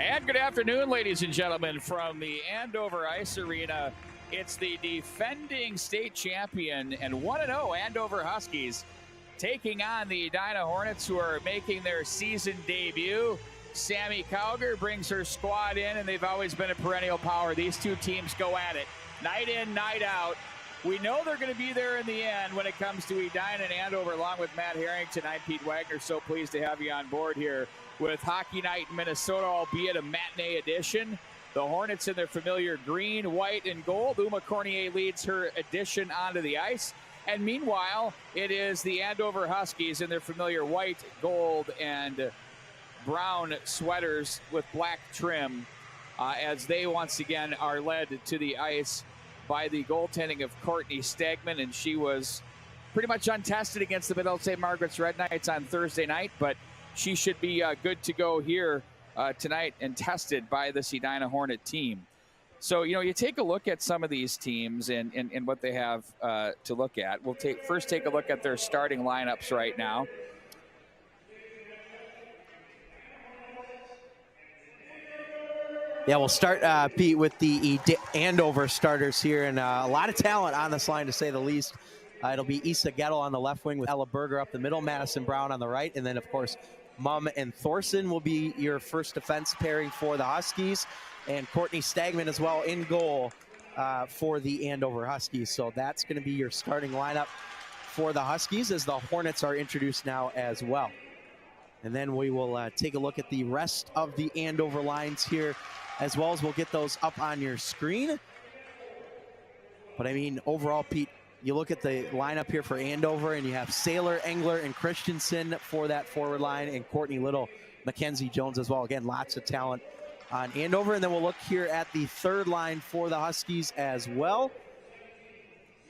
And good afternoon, ladies and gentlemen, from the Andover Ice Arena. It's the defending state champion and 1-0 Andover Huskies taking on the Edina Hornets, who are making their season debut. Sammy Cowger brings her squad in, and they've always been a perennial power. These two teams go at it night in, night out. We know they're going to be there in the end when it comes to Edina and Andover, along with Matt Harrington. I'm Pete Wagner. So pleased to have you on board here with Hockey Night in Minnesota, albeit a matinee edition. The Hornets in their familiar green, white, and gold. Uma Cornier leads her addition onto the ice. And meanwhile, it is the Andover Huskies in their familiar white, gold, and brown sweaters with black trim as they once again are led to the ice by the goaltending of Courtney Stegman. And she was pretty much untested against the Middle St. Margaret's Red Knights on Thursday night, but she should be good to go here tonight and tested by this Edina Hornet team. So, you know, you take a look at some of these teams and what they have to look at. We'll first take a look at their starting lineups right now. Yeah, we'll start, Pete, with the Andover starters here, and a lot of talent on this line, to say the least. It'll be Issa Gettle on the left wing with Ella Berger up the middle, Madison Brown on the right, and then, of course, Mum and Thorson will be your first defense pairing for the Huskies, and Courtney Stegman as well in goal for the Andover Huskies. So that's going to be your starting lineup for the Huskies, as the Hornets are introduced now as well. And then we will take a look at the rest of the Andover lines here, as well as we'll get those up on your screen. But I mean, overall, Pete, you look at the lineup here for Andover, and you have Saylor, Engler, and Christensen for that forward line, and Courtney Little, Mackenzie Jones as well. Again, lots of talent on Andover. And then we'll look here at the third line for the Huskies as well,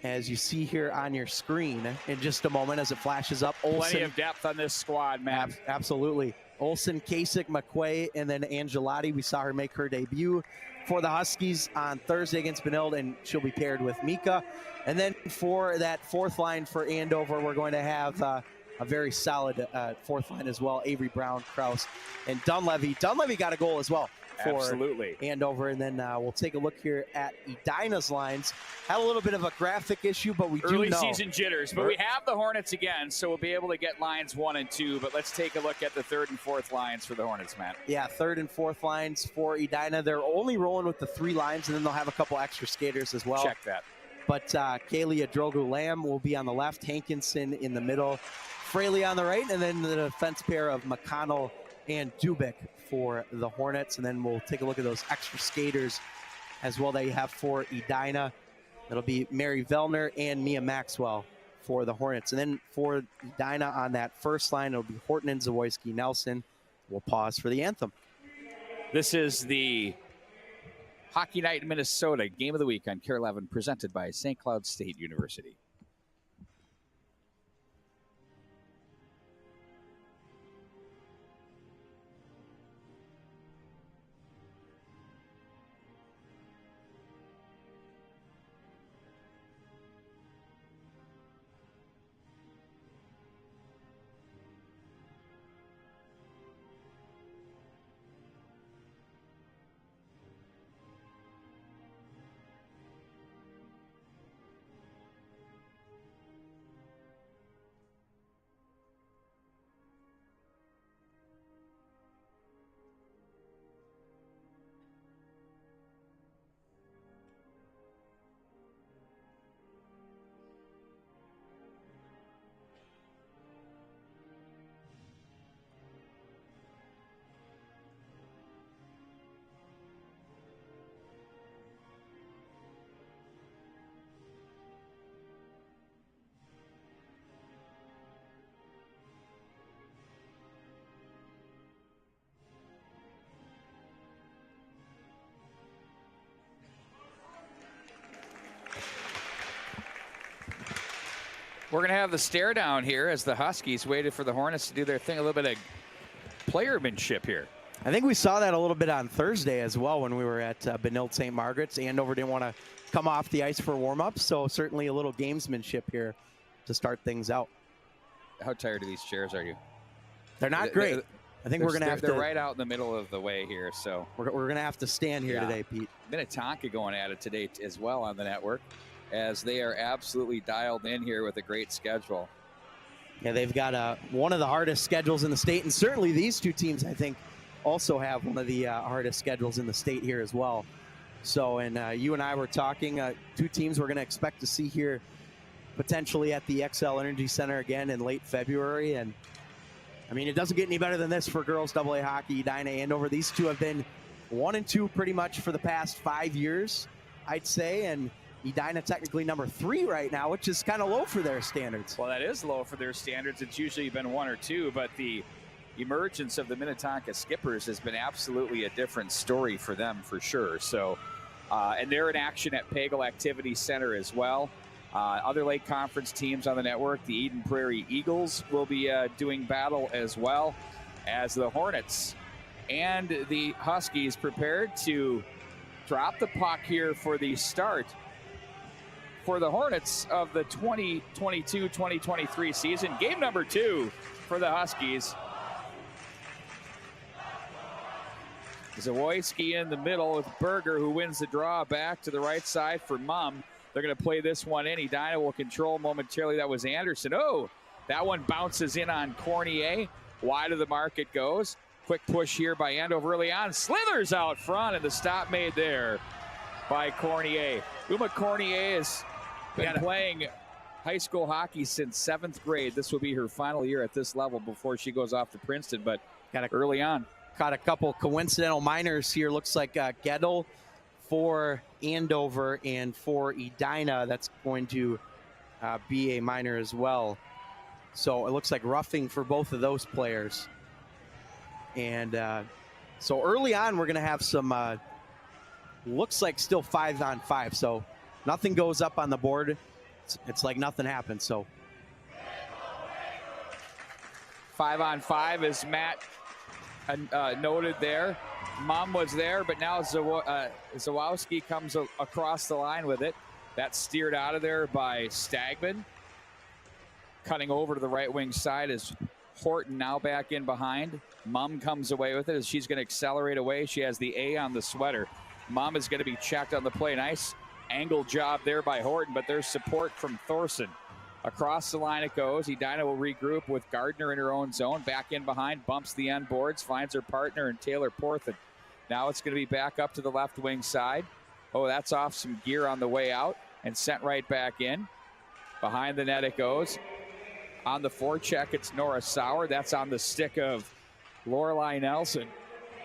as you see here on your screen in just a moment as it flashes up. Olsen, plenty of depth on this squad, Matt. Absolutely. Olsen, Kasich, McQuay, and then Angelotti. We saw her make her debut for the Huskies on Thursday against Benilde, and she'll be paired with Mika. And then for that fourth line for Andover, we're going to have a very solid fourth line as well. Avery Brown, Kraus, and Dunleavy. Dunleavy got a goal as well for Absolutely. Andover. And then we'll take a look here at Edina's lines. Had a little bit of a graphic issue, but we do know. Early season jitters, but we have the Hornets again, so we'll be able to get lines 1 and 2. But let's take a look at the third and fourth lines for the Hornets, Matt. Yeah, third and fourth lines for Edina. They're only rolling with the 3 lines, and then they'll have a couple extra skaters as well. Check that. But Kaylee Adrogu-Lamb will be on the left, Hankinson in the middle, Fraley on the right, and then the defense pair of McConnell and Dubik for the Hornets. And then we'll take a look at those extra skaters as well that you have for Edina. That'll be Mary Vellner and Mia Maxwell for the Hornets. And then for Edina on that first line, it'll be Horton and Zawoyski Nelson. We'll pause for the anthem. This is the Hockey Night in Minnesota Game of the Week on Kare 11, presented by St. Cloud State University. We're going to have the stare down here as the Huskies waited for the Hornets to do their thing, a little bit of playermanship here. I think we saw that a little bit on Thursday as well when we were at Benilde St. Margaret's. Andover didn't want to come off the ice for warm-ups, so certainly a little gamesmanship here to start things out. How tired of these chairs are you? They're not great. I think we're going to have to. They're right out in the middle of the way here, so we're going to have to stand here today, Pete. Minnetonka going at it today as well on the network, as they are absolutely dialed in here with a great schedule. Yeah, they've got one of the hardest schedules in the state, and certainly these two teams, I think, also have one of the hardest schedules in the state here as well. So, and you and I were talking, two teams we're going to expect to see here potentially at the XL Energy Center again in late February. And I mean, it doesn't get any better than this for girls AA hockey. Edina, Andover, these two have been 1-2 pretty much for the past 5 years, I'd say. And Edina technically number 3 right now, which is kind of low for their standards. Well, that is low for their standards. It's usually been 1 or 2, but the emergence of the Minnetonka Skippers has been absolutely a different story for them for sure. So, and they're in action at Pagel Activity Center as well. Other Lake Conference teams on the network, the Eden Prairie Eagles will be doing battle as well, as the Hornets and the Huskies prepared to drop the puck here for the start for the Hornets of the 2022-2023 season. Game number 2 for the Huskies. Zawoyski in the middle with Berger, who wins the draw back to the right side for Mum. They're going to play this one in. Edina will control momentarily. That was Anderson. Oh, that one bounces in on Cornier. Wide of the mark it goes. Quick push here by Andover early on. Slithers out front, and the stop made there by Cornier. Uma Cornier has been playing high school hockey since 7th grade. This will be her final year at this level before she goes off to Princeton, but early on. Caught a couple coincidental minors here. Looks like Gettle for Andover, and for Edina, that's going to be a minor as well. So it looks like roughing for both of those players. And so early on, we're going to have some, looks like still 5-on-5. So nothing goes up on the board. It's like nothing happened. So 5-on-5 is Matt noted there. Mom was there, but now Zawowski comes across the line with it. That's steered out of there by Stagman. Cutting over to the right wing side is Horton, now back in behind. Mum comes away with it as she's going to accelerate away. She has the A on the sweater. Mum is going to be checked on the play. Nice angle job there by Horton, but there's support from Thorson. Across the line it goes. Edina will regroup with Gardner in her own zone. Back in behind, bumps the end boards, finds her partner in Taylor Porthen. Now it's going to be back up to the left wing side. Oh, that's off some gear on the way out and sent right back in. Behind the net it goes. On the forecheck, it's Nora Sauer. That's on the stick of Lorelei Nelson.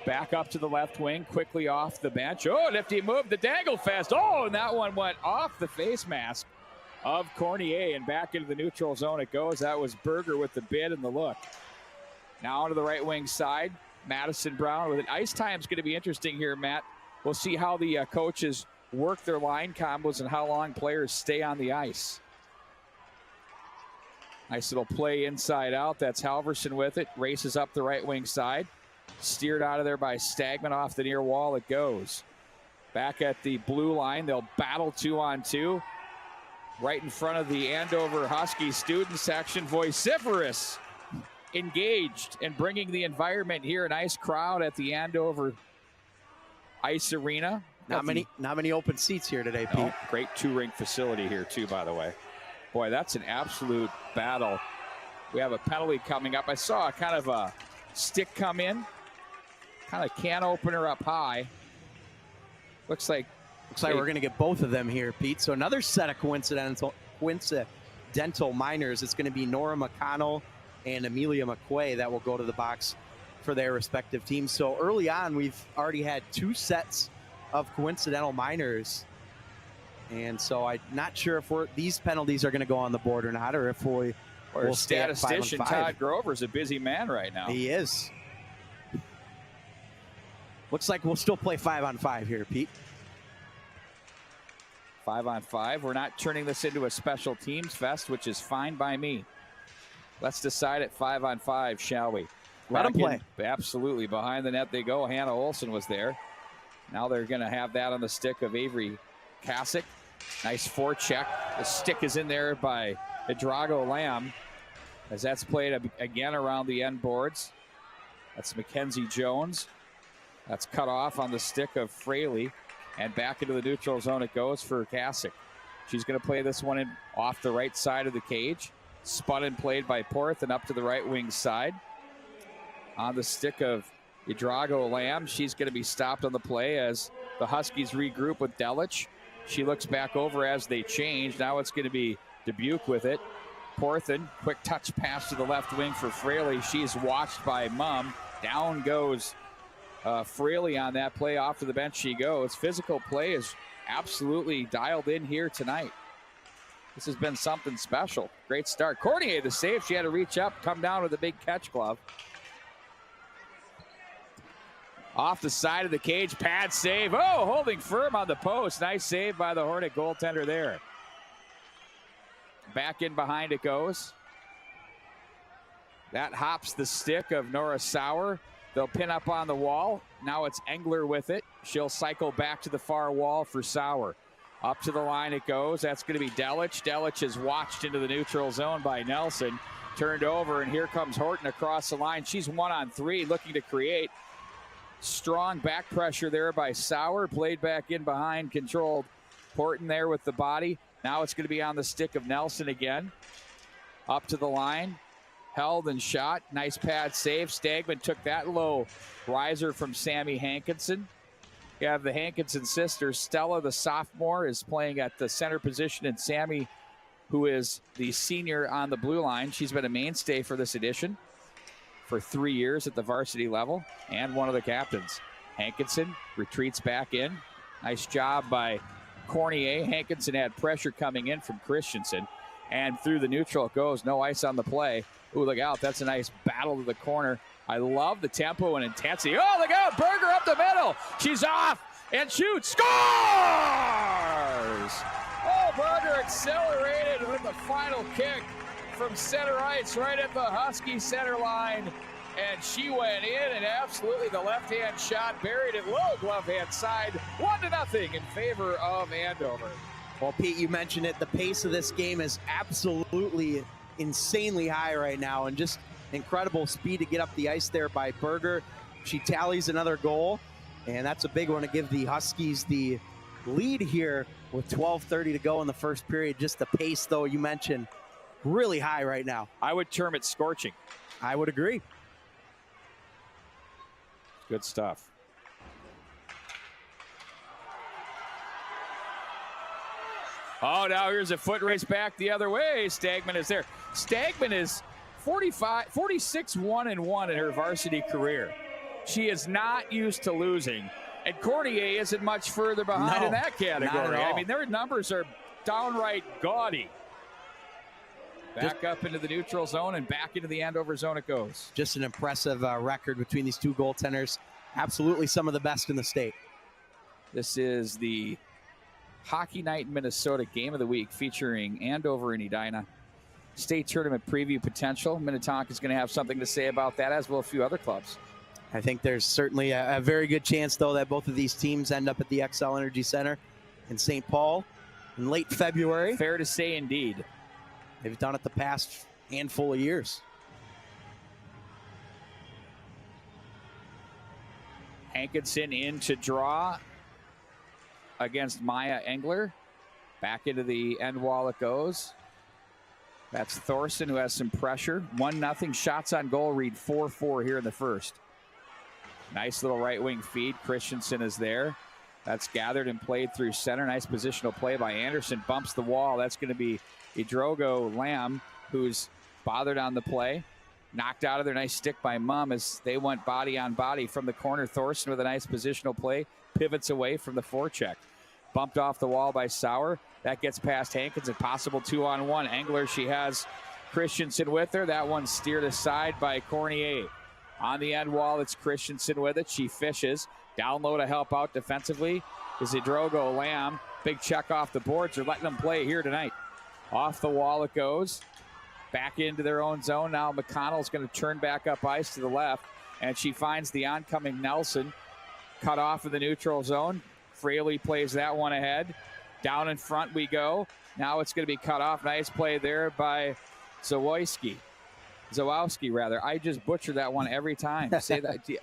Back up to the left wing, quickly off the bench. Oh, nifty move, the dangle fest. Oh, and that one went off the face mask of Cornier, and back into the neutral zone it goes. That was Berger with the bid and the look. Now onto the right wing side, Madison Brown with it. Ice time's going to be interesting here, Matt. We'll see how the coaches work their line combos and how long players stay on the ice. Nice little play inside out. That's Halverson with it. Races up the right wing side. Steered out of there by Stagman. Off the near wall it goes. Back at the blue line, they'll battle 2-on-2. Right in front of the Andover Husky student section. Vociferous engaged and bringing the environment here. A nice crowd at the Andover Ice Arena. Not many open seats here today, Pete. No, great 2-rink facility here too, by the way. Boy, that's an absolute battle. We have a penalty coming up. I saw a kind of a stick come in. Kind of can opener up high. Looks like we're going to get both of them here, Pete. So another set of coincidental minors. It's going to be Nora McConnell and Amelia McQuay that will go to the box for their respective teams. So early on, we've already had 2 sets of coincidental minors. And so I'm not sure if these penalties are going to go on the board or not, or if we'll statistician Todd Grover's a busy man right now. He is. Looks like we'll still play 5-on-5 here, Pete. 5-on-5. We're not turning this into a special teams fest, which is fine by me. Let's decide at 5-on-5, shall we? Let them play. Absolutely. Behind the net they go. Hannah Olson was there. Now they're going to have that on the stick of Avery Kasich. Nice forecheck. The stick is in there by Drago Lamb as that's played again around the end boards. That's Mackenzie Jones. That's cut off on the stick of Fraley. And back into the neutral zone it goes for Kasich. She's going to play this one in off the right side of the cage. Spun and played by Porth and up to the right wing side. On the stick of Idrago Lamb. She's going to be stopped on the play as the Huskies regroup with Delich. She looks back over as they change. Now it's going to be Dubuque with it. Porthen, quick touch pass to the left wing for Fraley. She's watched by Mumm. Down goes Fraley on that play. Off to the bench she goes. Physical play is absolutely dialed in here tonight. This has been something special. Great start. Cornier, the save. She had to reach up, come down with a big catch glove. Off the side of the cage, pad save. Oh, holding firm on the post. Nice save by the Hornet goaltender there. Back in behind it goes. That hops the stick of Nora Sauer. They'll pin up on the wall. Now it's Engler with it. She'll cycle back to the far wall for Sauer. Up to the line it goes. That's going to be Delich. Delich is watched into the neutral zone by Nelson. Turned over, and here comes Horton across the line. She's 1-on-3, looking to create. Strong back pressure there by Sauer. Played back in behind, controlled. Horton there with the body. Now it's going to be on the stick of Nelson again. Up to the line. Held and shot. Nice pad save. Stagman took that low riser from Sammy Hankinson. You have the Hankinson sisters. Stella, the sophomore, is playing at the center position, and Sammy, who is the senior on the blue line. She's been a mainstay for this edition for 3 years at the varsity level and one of the captains. Hankinson retreats back in. Nice job by Cornier. Hankinson had pressure coming in from Christensen, and through the neutral it goes. No ice on the play. Ooh, look out. That's a nice battle to the corner. I love the tempo and intensity. Oh, look out. Berger up the middle. She's off and shoots. Scores! Oh, Berger accelerated with the final kick from center ice right at the Husky center line. And she went in, and absolutely the left-hand shot buried it low glove-hand side. 1-0 in favor of Andover. Well, Pete, you mentioned it. The pace of this game is absolutely insanely high right now, and just incredible speed to get up the ice there by Berger. She tallies another goal, and that's a big one to give the Huskies the lead here with 12:30 to go in the first period. Just the pace, though, you mentioned, really high right now. I would term it scorching. I would agree. Good stuff. Oh, now here's a foot race back the other way. Stagman is there. Stagman is 46-1-1 in her varsity career. She is not used to losing. And Cornier isn't much further behind in that category. I mean, their numbers are downright gaudy. Back up into the neutral zone and back into the Andover zone it goes. Just an impressive record between these two goaltenders. Absolutely some of the best in the state. This is the Hockey Night in Minnesota Game of the Week featuring Andover and Edina. State tournament preview potential. Minnetonka is going to have something to say about that, as will a few other clubs. I think there's certainly a very good chance, though, that both of these teams end up at the XL Energy Center in St. Paul in late February. Fair to say, indeed. They've done it the past handful of years. Hankinson in to draw against Maya Engler. Back into the end wall it goes. That's Thorson, who has some pressure. 1-0. Shots on goal read 4-4 here in the first. Nice little right wing feed. Christensen is there. That's gathered and played through center. Nice positional play by Anderson. Bumps the wall. That's going to be Idrogo Lamb, who's bothered on the play. Knocked out of their nice stick by Mumm as they went body on body from the corner. Thorson with a nice positional play. Pivots away from the forecheck. Bumped off the wall by Sauer. That gets past Hankins. A possible 2-on-1. Engler, she has Christensen with her. That one steered aside by Cornier. On the end wall, it's Christensen with it. She fishes. Down low to help out defensively is Idrogo Lamb. Big check off the boards. They're letting them play here tonight. Off the wall it goes. Back into their own zone. Now McConnell's going to turn back up ice to the left. And she finds the oncoming Nelson. Cut off in the neutral zone. Fraley plays that one ahead. Down in front we go. Now it's going to be cut off. Nice play there by Zawoyski. Zawowski, rather. I just butcher that one every time. Say that. Do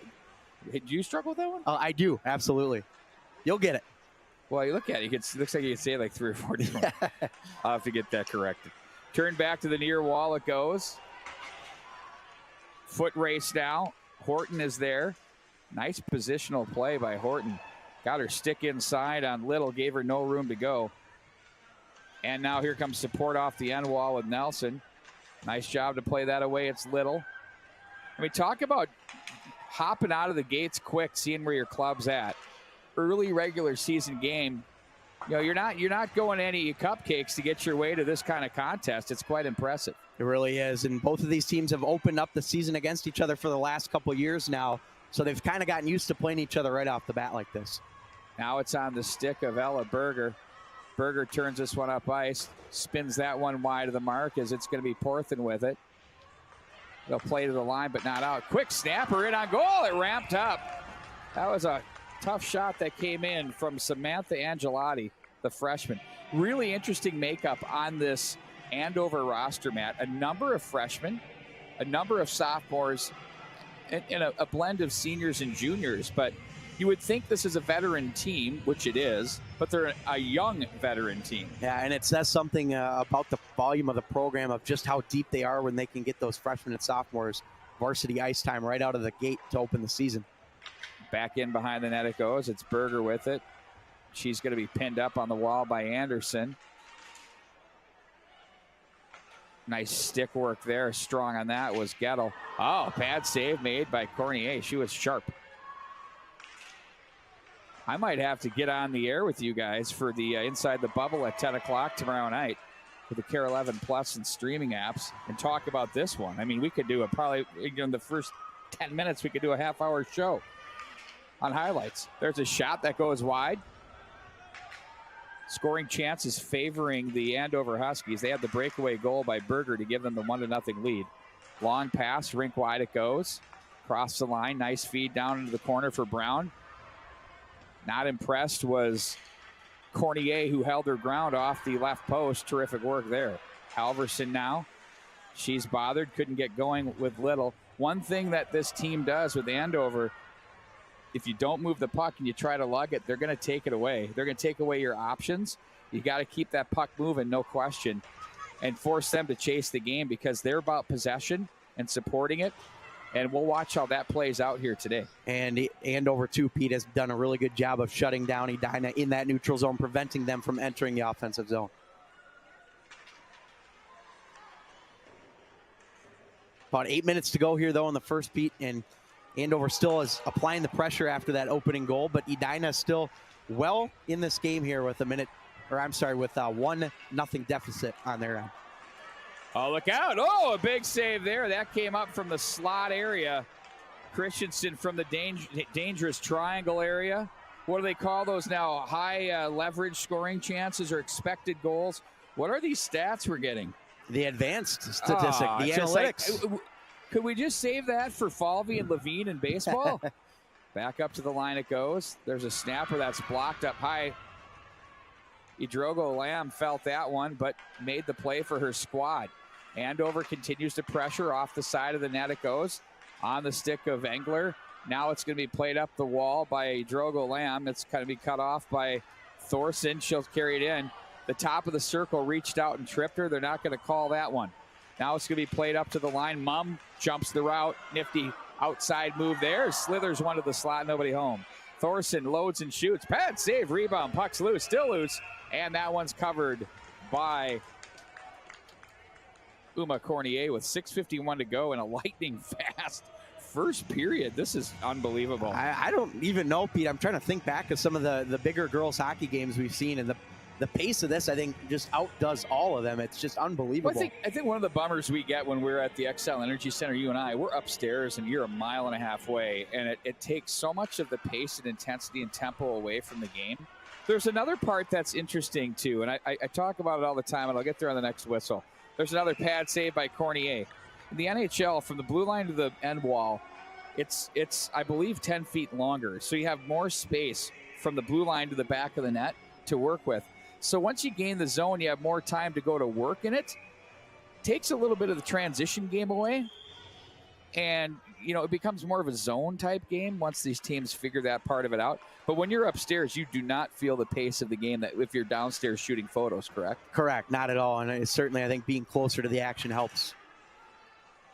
you struggle with that one? I do, absolutely. You'll get it. Well, you look at it. It looks like you can say it like 3 or 4 different. I'll have to get that corrected. Turn back to the near wall it goes. Foot race now. Horton is there. Nice positional play by Horton. Got her stick inside on Little, gave her no room to go. And now here comes support off the end wall with Nelson. Nice job to play that away. It's Little. I mean, talk about hopping out of the gates quick, seeing where your club's at. Early regular season game, you know, you're not going any cupcakes to get your way to this kind of contest. It's quite impressive. It really is. And both of these teams have opened up the season against each other for the last couple of years now. So they've kind of gotten used to playing each other right off the bat like this. Now it's on the stick of Ella Berger. Berger turns this one up ice, spins that one wide of the mark as it's going to be Porthen with it. They'll play to the line, but not out. Quick snapper in on goal. It ramped up. That was a tough shot that came in from Samantha Angelotti, the freshman. Really interesting makeup on this Andover roster, Matt. A number of freshmen, a number of sophomores, and a blend of seniors and juniors. But you would think this is a veteran team, which it is, but they're a young veteran team. Yeah, and it says something about the volume of the program, of just how deep they are when they can get those freshmen and sophomores varsity ice time right out of the gate to open the season. Back in behind the net it goes. It's Berger with it. She's going to be pinned up on the wall by Anderson. Nice stick work there. Strong on that was Gettle. Oh, bad save made by Cornier. She was sharp. I might have to get on the air with you guys for the Inside the Bubble at 10 o'clock tomorrow night for the Kare 11 Plus and streaming apps and talk about this one. I mean, we could do probably in the first 10 minutes, we could do a half-hour show on highlights. There's a shot that goes wide. Scoring chances favoring the Andover Huskies. They had the breakaway goal by Berger to give them the 1-0 lead. Long pass, rink wide it goes. Cross the line, nice feed down into the corner for Brown. Not impressed was Cornier, who held her ground off the left post. Terrific work there. Halverson now. She's bothered, couldn't get going with Little. One thing that this team does with Andover, if you don't move the puck and you try to lug it, they're going to take it away. They're going to take away your options. You got to keep that puck moving, no question, and force them to chase the game because they're about possession and supporting it. And we'll watch how that plays out here today. And Andover, too, Pete, has done a really good job of shutting down Edina in that neutral zone, preventing them from entering the offensive zone. About 8 minutes to go here, though, in the first, Pete, and Andover still is applying the pressure after that opening goal, but Edina is still well in this game here with with a 1-0 deficit on their end. Oh, look out. Oh, a big save there. That came up from the slot area. Christensen from the dangerous triangle area. What do they call those now? High leverage scoring chances or expected goals? What are these stats we're getting? The advanced statistic, the analytics. Like, could we just save that for Falvey and Levine in baseball? Back up to the line it goes. There's a snapper that's blocked up high. Idrogo Lamb felt that one, but made the play for her squad. Andover continues to pressure off the side of the net. It goes on the stick of Engler. Now it's going to be played up the wall by Idrogo Lamb. It's going to be cut off by Thorson. She'll carry it in. The top of the circle reached out and tripped her. They're not going to call that one. Now it's going to be played up to the line. Mumm jumps the route. Nifty outside move there. Slithers one to the slot. Nobody home. Thorson loads and shoots. Pad save. Rebound. Puck's loose. Still loose. And that one's covered by Uma Cornier with 6:51 to go in a lightning fast first period. This is unbelievable. I don't even know, Pete. I'm trying to think back of some of the bigger girls hockey games we've seen, and the pace of this, I think, just outdoes all of them. It's just unbelievable. Well, I think one of the bummers we get when we're at the XL Energy Center, you and I, we're upstairs and you're 1.5 miles away, and it takes so much of the pace and intensity and tempo away from the game. There's another part that's interesting, too, and I talk about it all the time, and I'll get there on the next whistle. There's another pad save by Cornier. In the NHL, from the blue line to the end wall, it's I believe, 10 feet longer. So you have more space from the blue line to the back of the net to work with. So once you gain the zone, you have more time to go to work in it. Takes a little bit of the transition game away. And, you know, it becomes more of a zone type game once these teams figure that part of it out. But when you're upstairs, you do not feel the pace of the game that if you're downstairs shooting photos, correct? Correct, not at all. And it's certainly, I think, being closer to the action helps.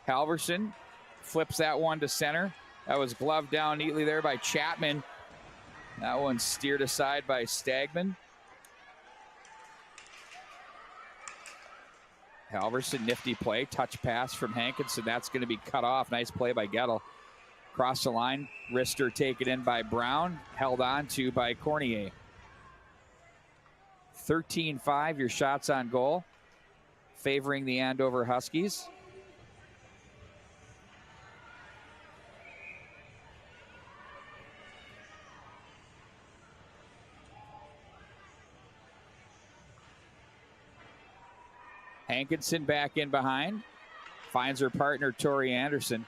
Halverson flips that one to center. That was gloved down neatly there by Chapman. That one steered aside by Stagman. Halverson, nifty play, touch pass from Hankinson. That's going to be cut off. Nice play by Gettle. Cross the line, wrister taken in by Brown, held on to by Cornier. 13-5, your shots on goal, favoring the Andover Huskies. Hankinson back in behind. Finds her partner, Tori Anderson.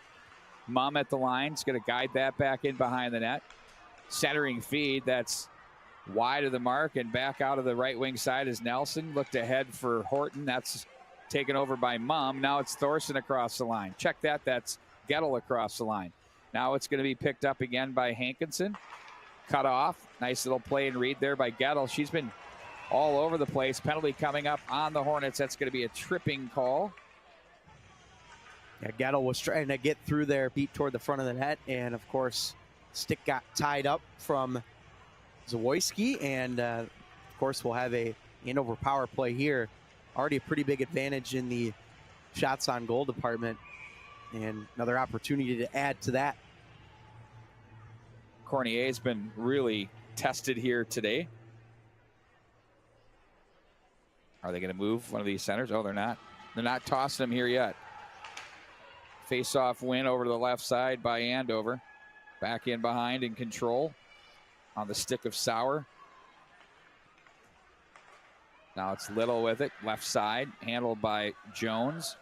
Mum at the line. Is going to guide that back in behind the net. Centering feed. That's wide of the mark and back out of the right wing side is Nelson. Looked ahead for Horton. That's taken over by Mum. Now it's Thorson across the line. Check that. That's Gettle across the line. Now it's going to be picked up again by Hankinson. Cut off. Nice little play and read there by Gettle. She's been all over the place. Penalty coming up on the Hornets. That's going to be a tripping call. Yeah, Gettle was trying to get through there, beat toward the front of the net, and of course, stick got tied up from Zawoyski, and of course, we'll have a Andover power play here. Already a pretty big advantage in the shots on goal department, and another opportunity to add to that. Cornier's been really tested here today. Are they going to move one of these centers? Oh, they're not. They're not tossing them here yet. Face-off win over to the left side by Andover. Back in behind in control on the stick of Sauer. Now it's Little with it, left side, handled by Jones.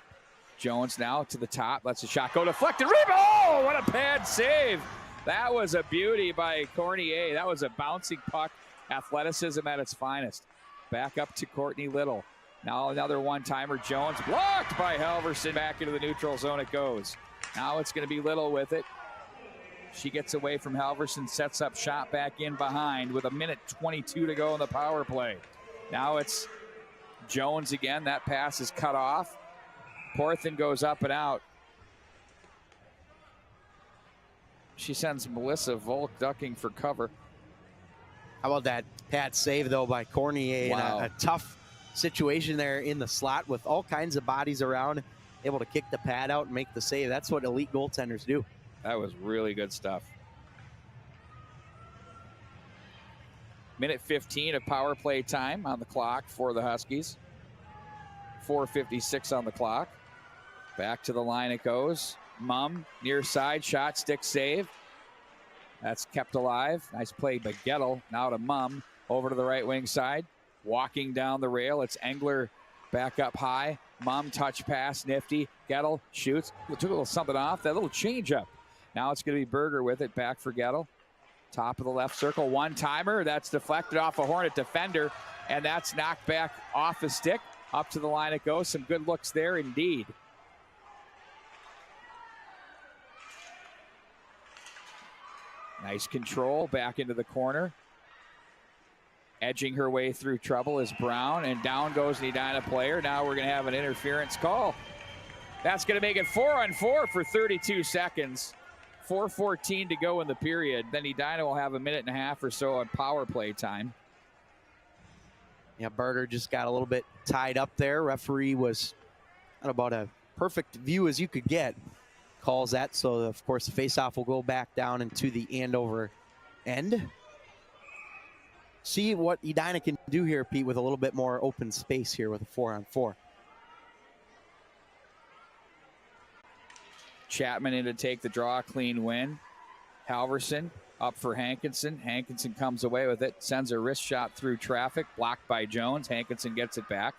Jones now to the top, lets the shot go deflected. Rebound! Oh, what a pad save! That was a beauty by Cornier. That was a bouncing puck. Athleticism at its finest. Back up to Courtney Little. Now another one-timer. Jones blocked by Halverson. Back into the neutral zone it goes. Now it's going to be Little with it. She gets away from Halverson, sets up shot back in behind with 1:22 to go in the power play. Now it's Jones again. That pass is cut off. Porthen goes up and out. She sends Melissa Volk ducking for cover. How about that pad save, though, by Cornier? Wow. In a tough situation there in the slot with all kinds of bodies around, able to kick the pad out and make the save. That's what elite goaltenders do. That was really good stuff. Minute 15 of power play time on the clock for the Huskies. 4:56 on the clock. Back to the line it goes. Mum, near side, shot, stick save. That's kept alive. Nice play by Gettle. Now to Mum, over to the right wing side. Walking down the rail, it's Engler back up high. Mum, touch pass, nifty. Gettle shoots. Took a little something off. That little change up. Now it's going to be Berger with it, back for Gettle. Top of the left circle, one-timer. That's deflected off a Hornet defender, and that's knocked back off the stick. Up to the line it goes. Some good looks there indeed. Nice control, back into the corner. Edging her way through trouble is Brown, and down goes the Edina player. Now we're going to have an interference call. That's going to make it 4-on-4 for 32 seconds. 4:14 to go in the period. Then Edina will have a minute and a half or so on power play time. Yeah, Berger just got a little bit tied up there. Referee was not about a perfect view as you could get. Calls that, so of course the faceoff will go back down into the Andover end. See what Edina can do here, Pete, with a little bit more open space here with a 4-on-4. Chapman in to take the draw, clean win. Halverson up for Hankinson. Hankinson comes away with it, sends a wrist shot through traffic, blocked by Jones. Hankinson gets it back.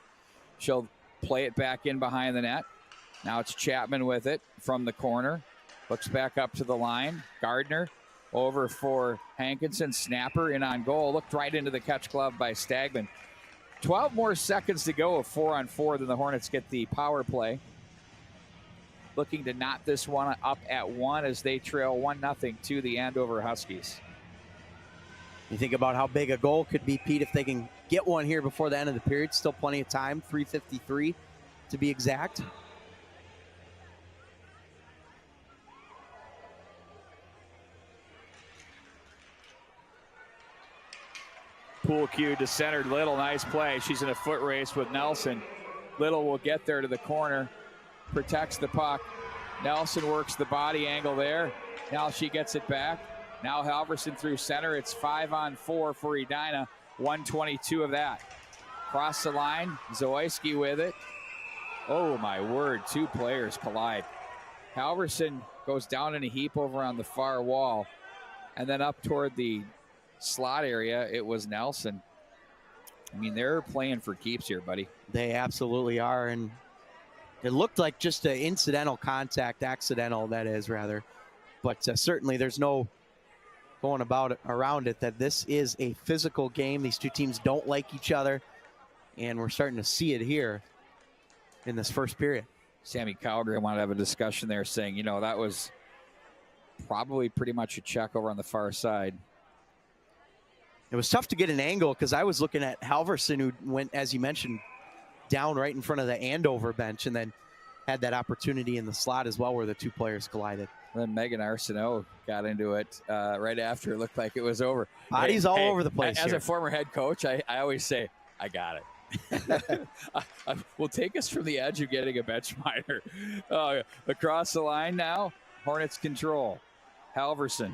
She'll play it back in behind the net. Now it's Chapman with it from the corner. Looks back up to the line. Gardner over for Hankinson. Snapper in on goal. Looked right into the catch glove by Stagman. 12 more seconds to go of 4-on-4. Then the Hornets get the power play. looking to knot this one up at 1 as they trail 1-0 to the Andover Huskies. You think about how big a goal could be, Pete, if they can get one here before the end of the period. Still plenty of time, 3:53 to be exact. Pool cue to center. Little, nice play. She's in a foot race with Nelson. Little will get there to the corner, protects the puck. Nelson works the body angle there. Now she gets it back. Now Halverson through center. It's 5-on-4 for Edina. 1:22 of that. Cross the line. Zawoyski with it. Oh, my word. 2 players collide. Halverson goes down in a heap over on the far wall. And then up toward the slot area, it was Nelson. I mean, they're playing for keeps here, buddy. They absolutely are. And it looked like just an incidental contact, accidental, that is, rather. But certainly there's no going around it that this is a physical game. These two teams don't like each other. And we're starting to see it here in this first period. Sammy Calgary wanted to have a discussion there saying, you know, that was probably pretty much a check over on the far side. It was tough to get an angle because I was looking at Halverson, who went, as you mentioned, down right in front of the Andover bench and then had that opportunity in the slot as well where the 2 players collided. Then Megan Arsenault got into it right after it looked like it was over. Bodies all over the place As here. a former head coach, I always say, I got it. Will take us from the edge of getting a bench minor. Across the line now, Hornets control. Halverson.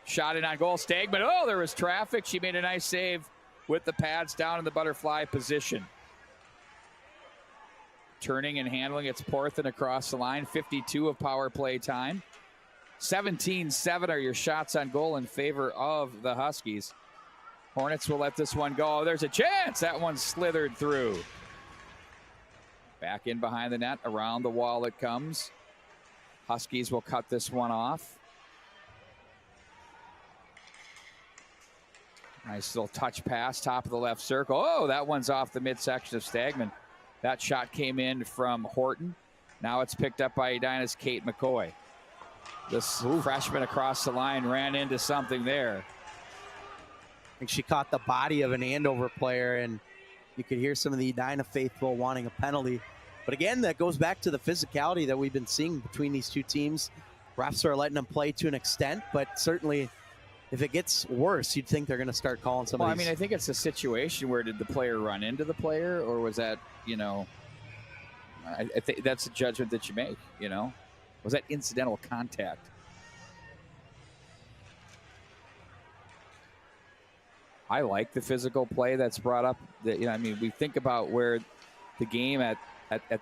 Shot in on goal. Stagman. Oh, there was traffic. She made a nice save with the pads down in the butterfly position. Turning and handling, it's Porthen across the line. 52 of power play time. 17-7 are your shots on goal in favor of the Huskies. Hornets will let this one go. Oh, there's a chance. That one slithered through. Back in behind the net. Around the wall it comes. Huskies will cut this one off. Nice little touch pass, top of the left circle. Oh, that one's off the midsection of Stagman. That shot came in from Horton. Now it's picked up by Edina's Kate McCoy. This freshman across the line ran into something there. I think she caught the body of an Andover player, and you could hear some of the Edina faithful wanting a penalty. But again, that goes back to the physicality that we've been seeing between these two teams. Refs are letting them play to an extent, but certainly if it gets worse, you'd think they're going to start calling some of these. Well, I mean, I think it's a situation where did the player run into the player, or was that, you know, I think that's a judgment that you make, you know. Was that incidental contact? I like the physical play that's brought up. That, you know, I mean, we think about where the game at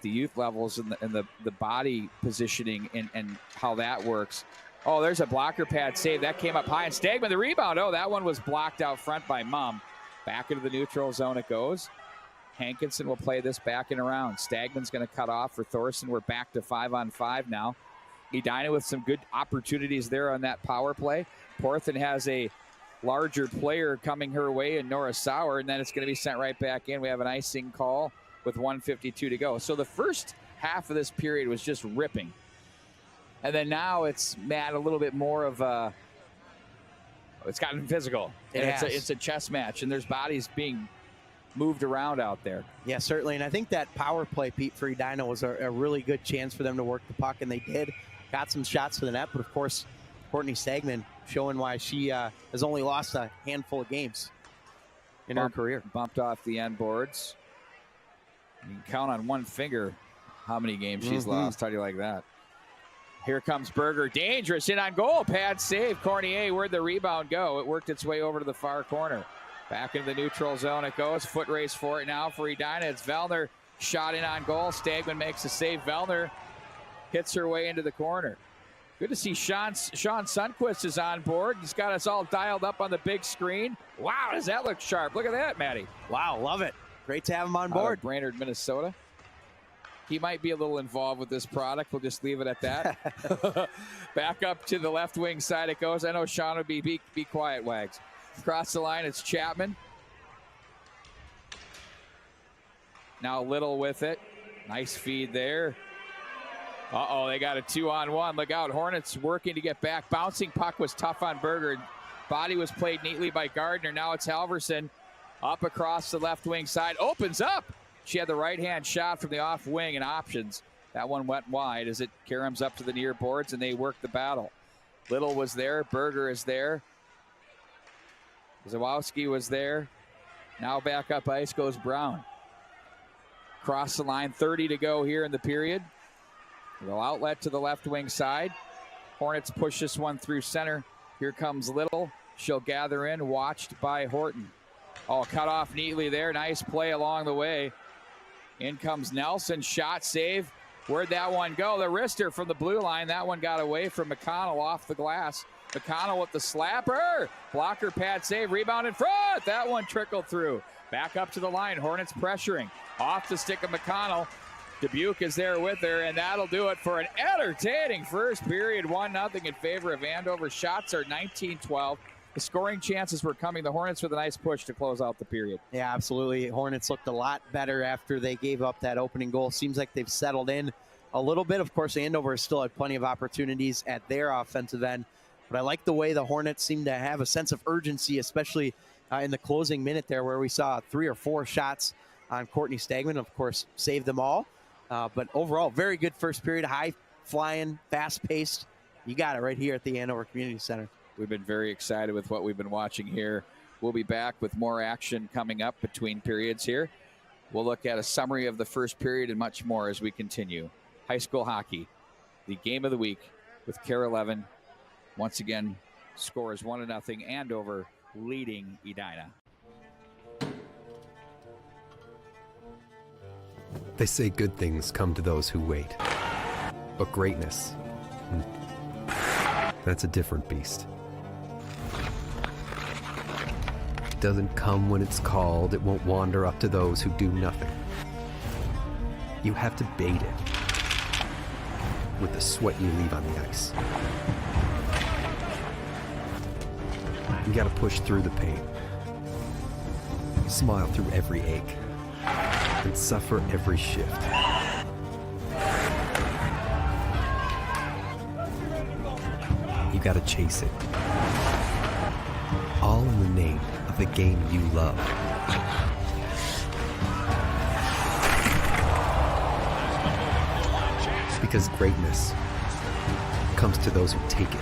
the youth levels and the body positioning and how that works. Oh, there's a blocker pad save. That came up high, and Stagman the rebound. Oh, that one was blocked out front by Mum. Back into the neutral zone it goes. Hankinson will play this back and around. Stagman's going to cut off for Thorson. We're back to 5-on-5 now. Edina with some good opportunities there on that power play. Porthen has a larger player coming her way in Nora Sauer, and then it's going to be sent right back in. We have an icing call with 1:52 to go. So the first half of this period was just ripping. And then now it's, Matt, a little bit more of a, it's gotten physical. And it's a chess match, and there's bodies being moved around out there. Yeah, certainly. And I think that power play, Pete, for Edina was a really good chance for them to work the puck, and they did. Got some shots to the net, but of course, Courtney Stagman showing why she has only lost a handful of games in her career. Bumped off the end boards. You can count on one finger how many games she's lost. How do you like that? Here comes Berger. Dangerous. In on goal. Pad save. Cornier, where'd the rebound go? It worked its way over to the far corner. Back into the neutral zone it goes. Foot race for it now for Edina. It's Vellner. Shot in on goal. Stagman makes a save. Vellner hits her way into the corner. Good to see Sean Sundquist is on board. He's got us all dialed up on the big screen. Wow, does that look sharp? Look at that, Matty. Wow, love it. Great to have him on board. Brainerd, Minnesota. He might be a little involved with this product. We'll just leave it at that. Back up to the left wing side it goes. I know Sean would be quiet, Wags. Across the line, it's Chapman. Now Little with it. Nice feed there. Uh-oh, they got a 2-on-1. Look out, Hornets working to get back. Bouncing puck was tough on Berger. Body was played neatly by Gardner. Now it's Halverson up across the left wing side. Opens up. She had the right-hand shot from the off wing and options. That one went wide as it caroms up to the near boards, and they work the battle. Little was there. Berger is there. Zawowski was there. Now back up ice goes Brown. Cross the line, 30 to go here in the period. Little outlet to the left wing side. Hornets push this one through center. Here comes Little. She'll gather in, watched by Horton. Oh, cut off neatly there. Nice play along the way. In comes Nelson. Shot, save. Where'd that one go? The wrister from the blue line. That one got away from McConnell off the glass. McConnell with the slapper. Blocker pad save. Rebound in front. That one trickled through. Back up to the line. Hornets pressuring. Off the stick of McConnell. Dubuque is there with her, and that'll do it for an entertaining first period. 1-0 in favor of Andover. Shots are 19-12. The scoring chances were coming. The Hornets with a nice push to close out the period. Yeah, absolutely. Hornets looked a lot better after they gave up that opening goal. Seems like they've settled in a little bit. Of course, Andover still had plenty of opportunities at their offensive end. But I like the way the Hornets seem to have a sense of urgency, especially in the closing minute there where we saw 3 or 4 shots on Courtney Stagman. Of course, saved them all. But overall, very good first period. High-flying, fast-paced. You got it right here at the Andover Community Center. We've been very excited with what we've been watching here. We'll be back with more action coming up between periods here. We'll look at a summary of the first period and much more as we continue. High school hockey, the game of the week with Kare 11. Once again, score is 1-0. Andover leading Edina. They say good things come to those who wait. But greatness, that's a different beast. It doesn't come when it's called. It won't wander up to those who do nothing. You have to bait it with the sweat you leave on the ice. You gotta push through the pain, smile through every ache, and suffer every shift. You gotta chase it. All in the name of the game you love. Because greatness comes to those who take it.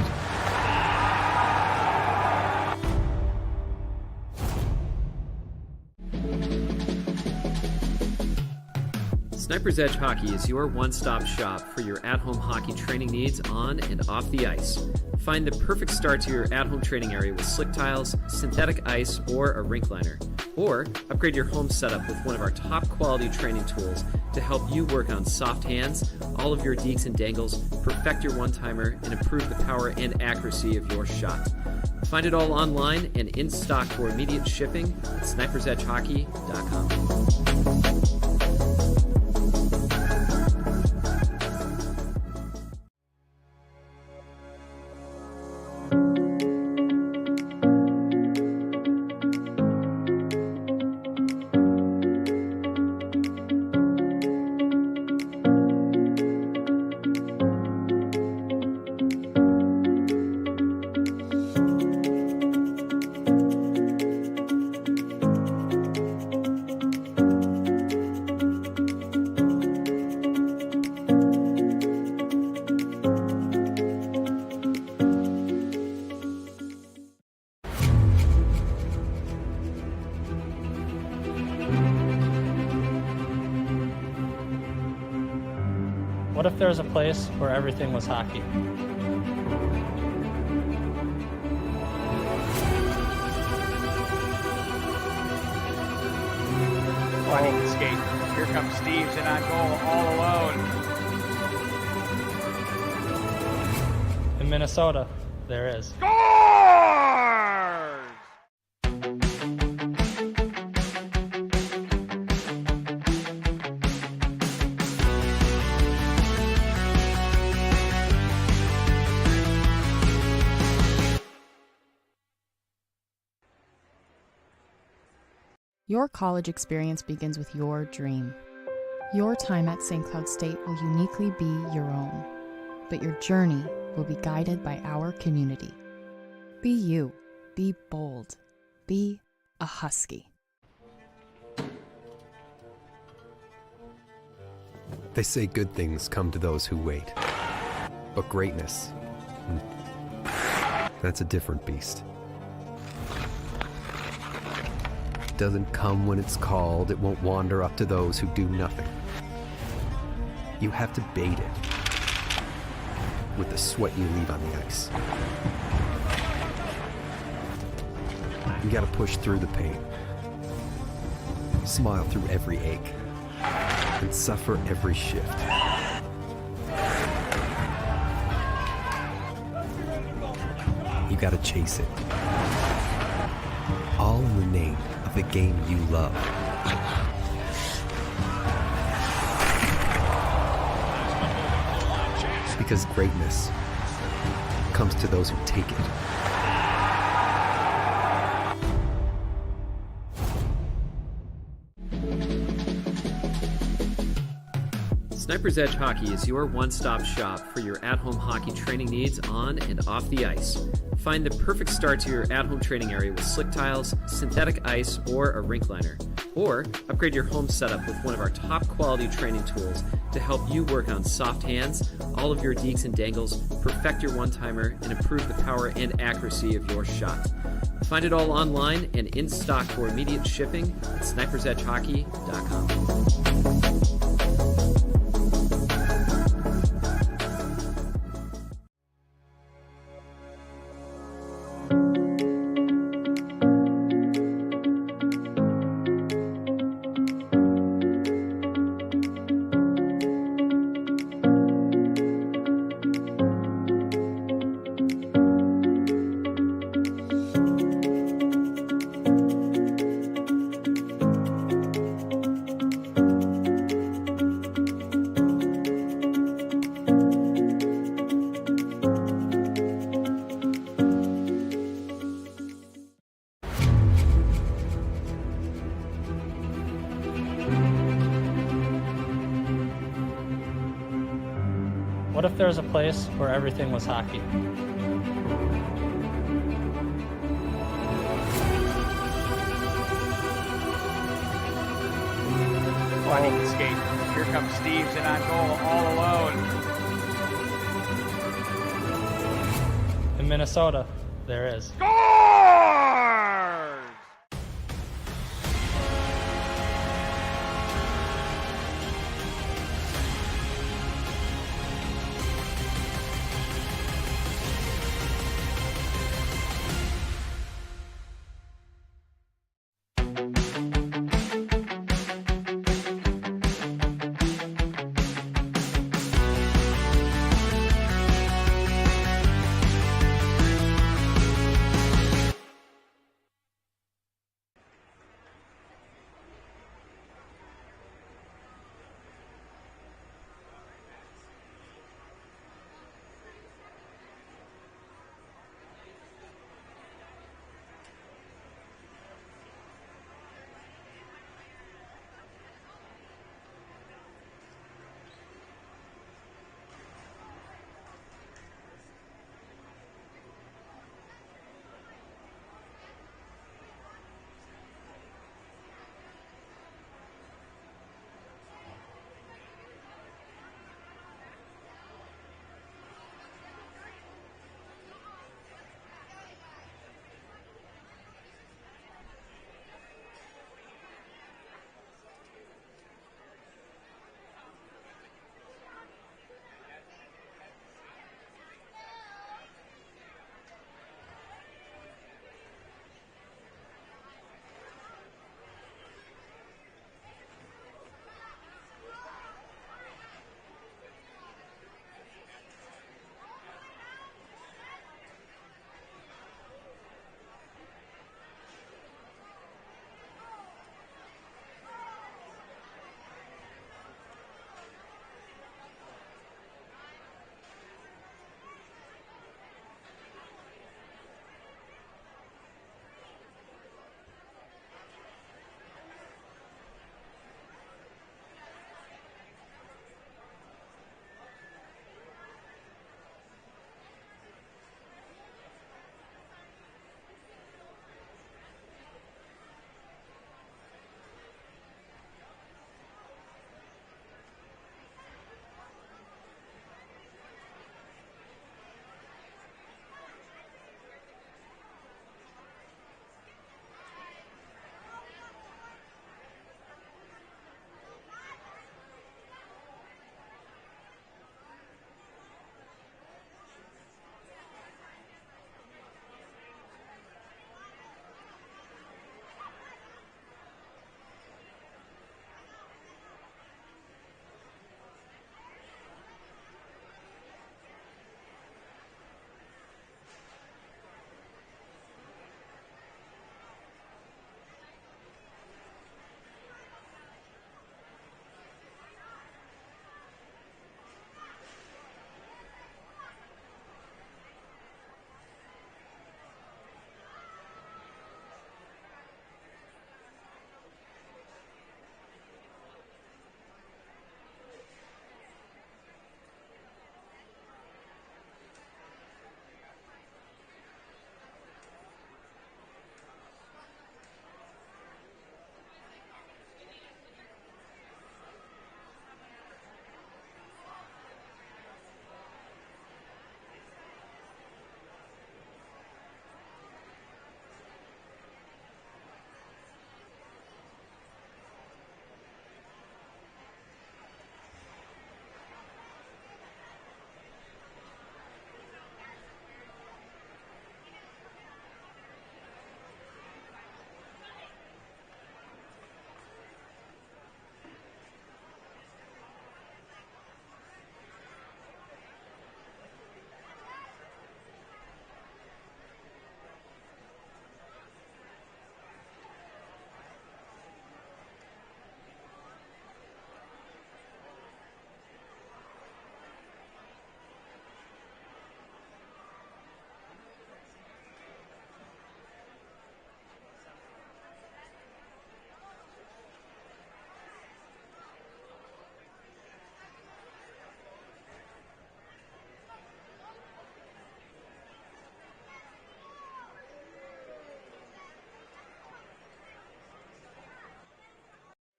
Sniper's Edge Hockey is your one-stop shop for your at-home hockey training needs on and off the ice. Find the perfect start to your at-home training area with slick tiles, synthetic ice, or a rink liner. Or upgrade your home setup with one of our top-quality training tools to help you work on soft hands, all of your deeks and dangles, perfect your one-timer, and improve the power and accuracy of your shot. Find it all online and in stock for immediate shipping at snipersedgehockey.com. What if there was a place where everything was hockey? Finding the skate. Here comes Steves in on goal all alone. In Minnesota, there is. Scores! Your college experience begins with your dream. Your time at St. Cloud State will uniquely be your own, but your journey will be guided by our community. Be you. Be bold. Be a Husky. They say good things come to those who wait. But greatness, that's a different beast. It doesn't come when it's called. It won't wander up to those who do nothing. You have to bait it with the sweat you leave on the ice. You gotta push through the pain, smile through every ache, and suffer every shift. You gotta chase it, all in the name of the game you love. Because greatness comes to those who take it. Sniper's Edge Hockey is your one-stop shop for your at-home hockey training needs on and off the ice. Find the perfect start to your at-home training area with slick tiles, synthetic ice, or a rink liner. Or upgrade your home setup with one of our top-quality training tools to help you work on soft hands, all of your deeks and dangles, perfect your one-timer, and improve the power and accuracy of your shot. Find it all online and in stock for immediate shipping at snipersedgehockey.com. What if there was a place where everything was hockey? Funny skate. Here comes Steves in on goal all alone. In Minnesota, there is. Scores!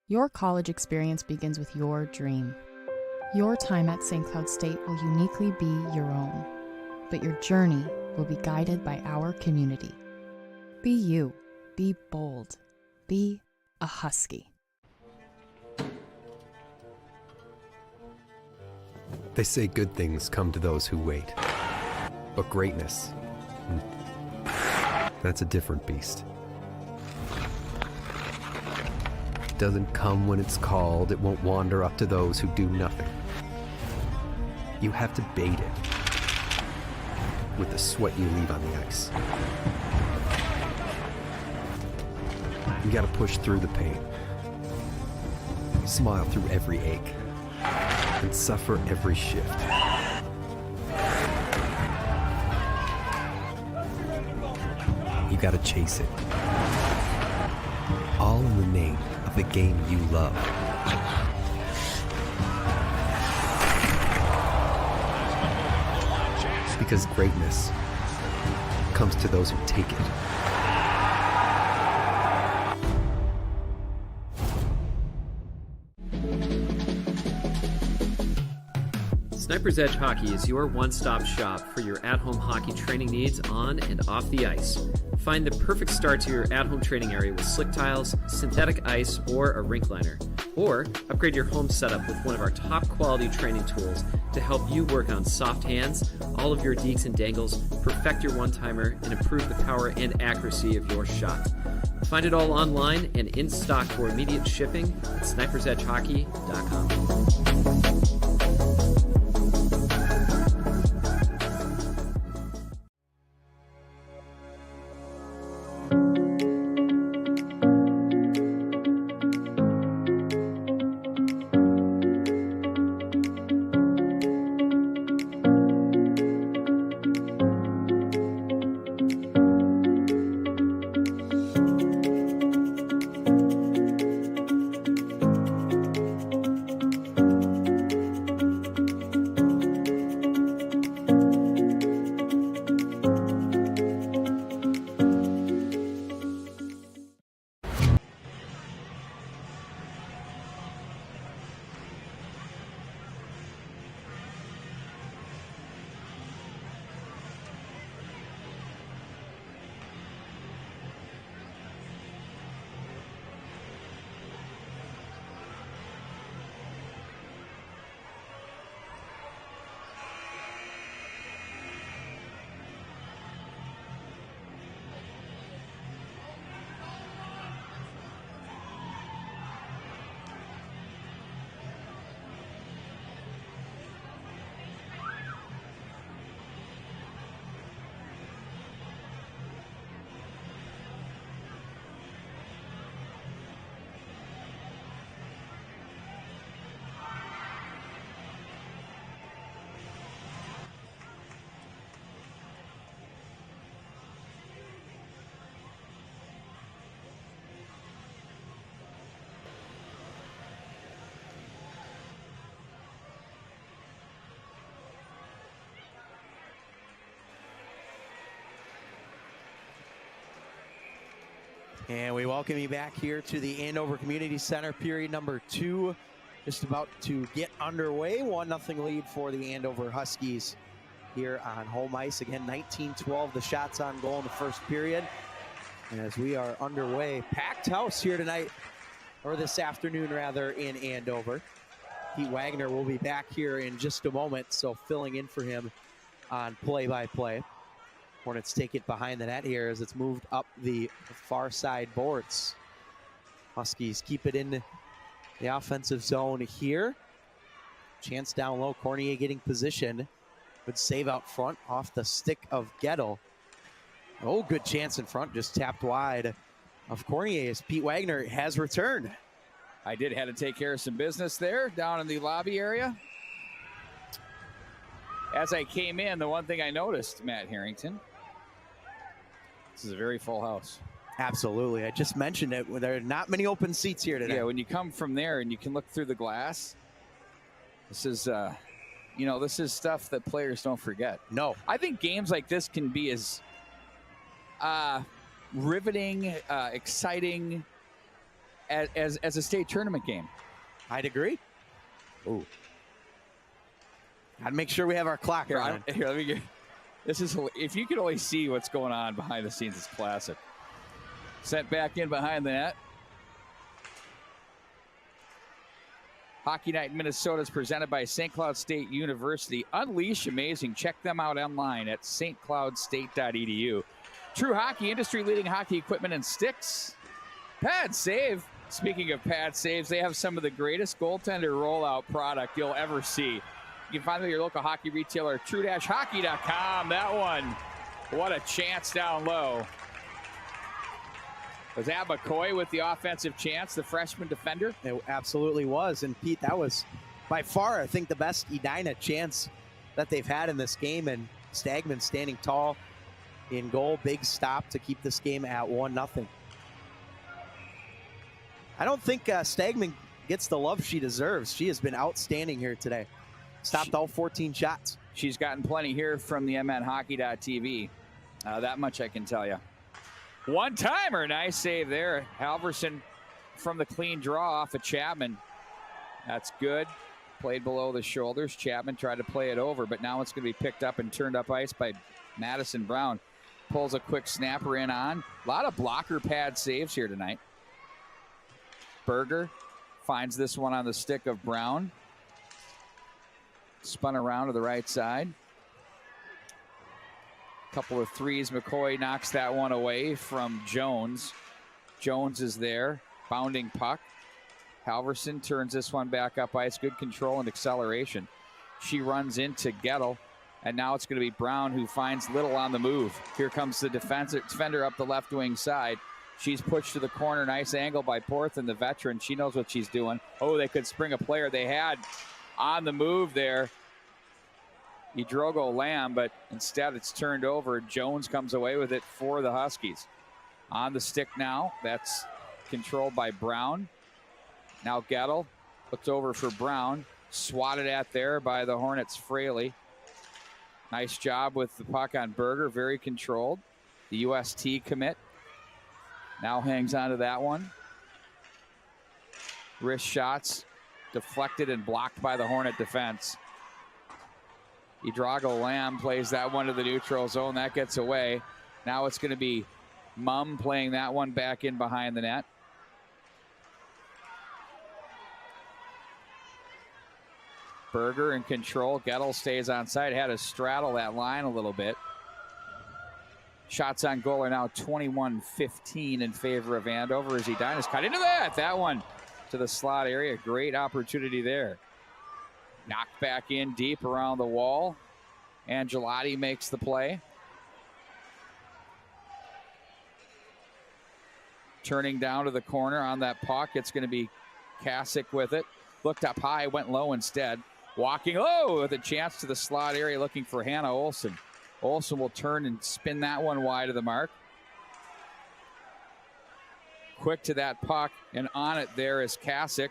Your college experience begins with your dream. Your time at St. Cloud State will uniquely be your own, but your journey will be guided by our community. Be you. Be bold. Be a Husky. They say good things come to those who wait. But greatness, that's a different beast. It doesn't come when it's called. It won't wander up to those who do nothing. You have to bait it with the sweat you leave on the ice. You gotta push through the pain, smile through every ache, and suffer every shift. You gotta chase it. All in the name of the game you love. Because greatness comes to those who take it. Sniper's Edge Hockey is your one-stop shop for your at-home hockey training needs on and off the ice. Find the perfect start to your at-home training area with slick tiles, synthetic ice, or a rink liner. Or upgrade your home setup with one of our top-quality training tools to help you work on soft hands, all of your deeks and dangles, perfect your one-timer, and improve the power and accuracy of your shot. Find it all online and in stock for immediate shipping at snipersedgehockey.com. And we welcome you back here to the Andover Community Center, period number 2. Just about to get underway. 1-0 lead for the Andover Huskies here on home ice. Again, 19-12, the shots on goal in the first period. And as we are underway, packed house here tonight, or this afternoon rather, in Andover. Pete Wagner will be back here in just a moment, so filling in for him on play-by-play. Hornets take it behind the net here as it's moved up the far side boards. Huskies keep it in the offensive zone here. Chance down low, Cornier getting position. Good save out front off the stick of Gettle. Oh, good chance in front, just tapped wide of Cornier as Pete Wagner has returned. I did have to take care of some business there down in the lobby area. As I came in, the one thing I noticed, Matt Harrington, this is a very full house. Absolutely. I just mentioned it. There are not many open seats here today. Yeah, when you come from there and you can look through the glass, this is, you know, this is stuff that players don't forget. No. I think games like this can be as riveting, exciting, as a state tournament game. I'd agree. Ooh. Gotta make sure we have our clock Here, running. here, let me get. This is, if you could only see what's going on behind the scenes, it's classic. Sent back in behind the net. Hockey Night in Minnesota is presented by St. Cloud State University. Unleash amazing. Check them out online at stcloudstate.edu. True Hockey, industry-leading hockey equipment and sticks. Pad Save. Speaking of pad saves, they have some of the greatest goaltender rollout product you'll ever see. You can find them at your local hockey retailer, true-hockey.com. That one, what a chance down low. Was that McCoy with the offensive chance, the freshman defender? It absolutely was. And Pete, that was by far, I think, the best Edina chance that they've had in this game. And Stagman standing tall in goal, big stop to keep this game at 1-0. I don't think Stagman gets the love she deserves. She has been outstanding here today. Stopped all 14 shots. She's gotten plenty here from the MNHockey.tv. That much I can tell you. One-timer, nice save there. Halverson from the clean draw off of Chapman. That's good. Played below the shoulders. Chapman tried to play it over, but now it's going to be picked up and turned up ice by Madison Brown. Pulls a quick snapper in on. A lot of blocker pad saves here tonight. Berger finds this one on the stick of Brown. Spun around to the right side. Couple of threes. McCoy knocks that one away from Jones. Jones is there. Bounding puck. Halverson turns this one back up ice. Good control and acceleration. She runs into Gettle. And now it's going to be Brown who finds Little on the move. Here comes the defender up the left wing side. She's pushed to the corner. Nice angle by Porth and the veteran. She knows what she's doing. Oh, they could spring a player. They had on the move there Idrogo Lamb, but instead it's turned over. Jones comes away with it for the Huskies. On the stick now. That's controlled by Brown. Now Gettle looks over for Brown. Swatted at there by the Hornets' Fraley. Nice job with the puck on Berger. Very controlled. The UST commit now hangs on to that one. Wrist shots deflected and blocked by the Hornet defense. Idrogo Lamb plays that one to the neutral zone. That gets away. Now it's going to be Mumm playing that one back in behind the net. Berger in control. Gettle stays on side. Had to straddle that line a little bit. Shots on goal are now 21-15 in favor of Andover as Edina's cut into that. That one to the slot area. Great opportunity there. Knocked back in deep around the wall. Angelotti makes the play. Turning down to the corner on that puck. It's going to be Kasich with it. Looked up high, went low instead. Walking low with a chance to the slot area looking for Hannah Olsen. Olsen will turn and spin that one wide of the mark. Quick to that puck, and on it there is Kasich.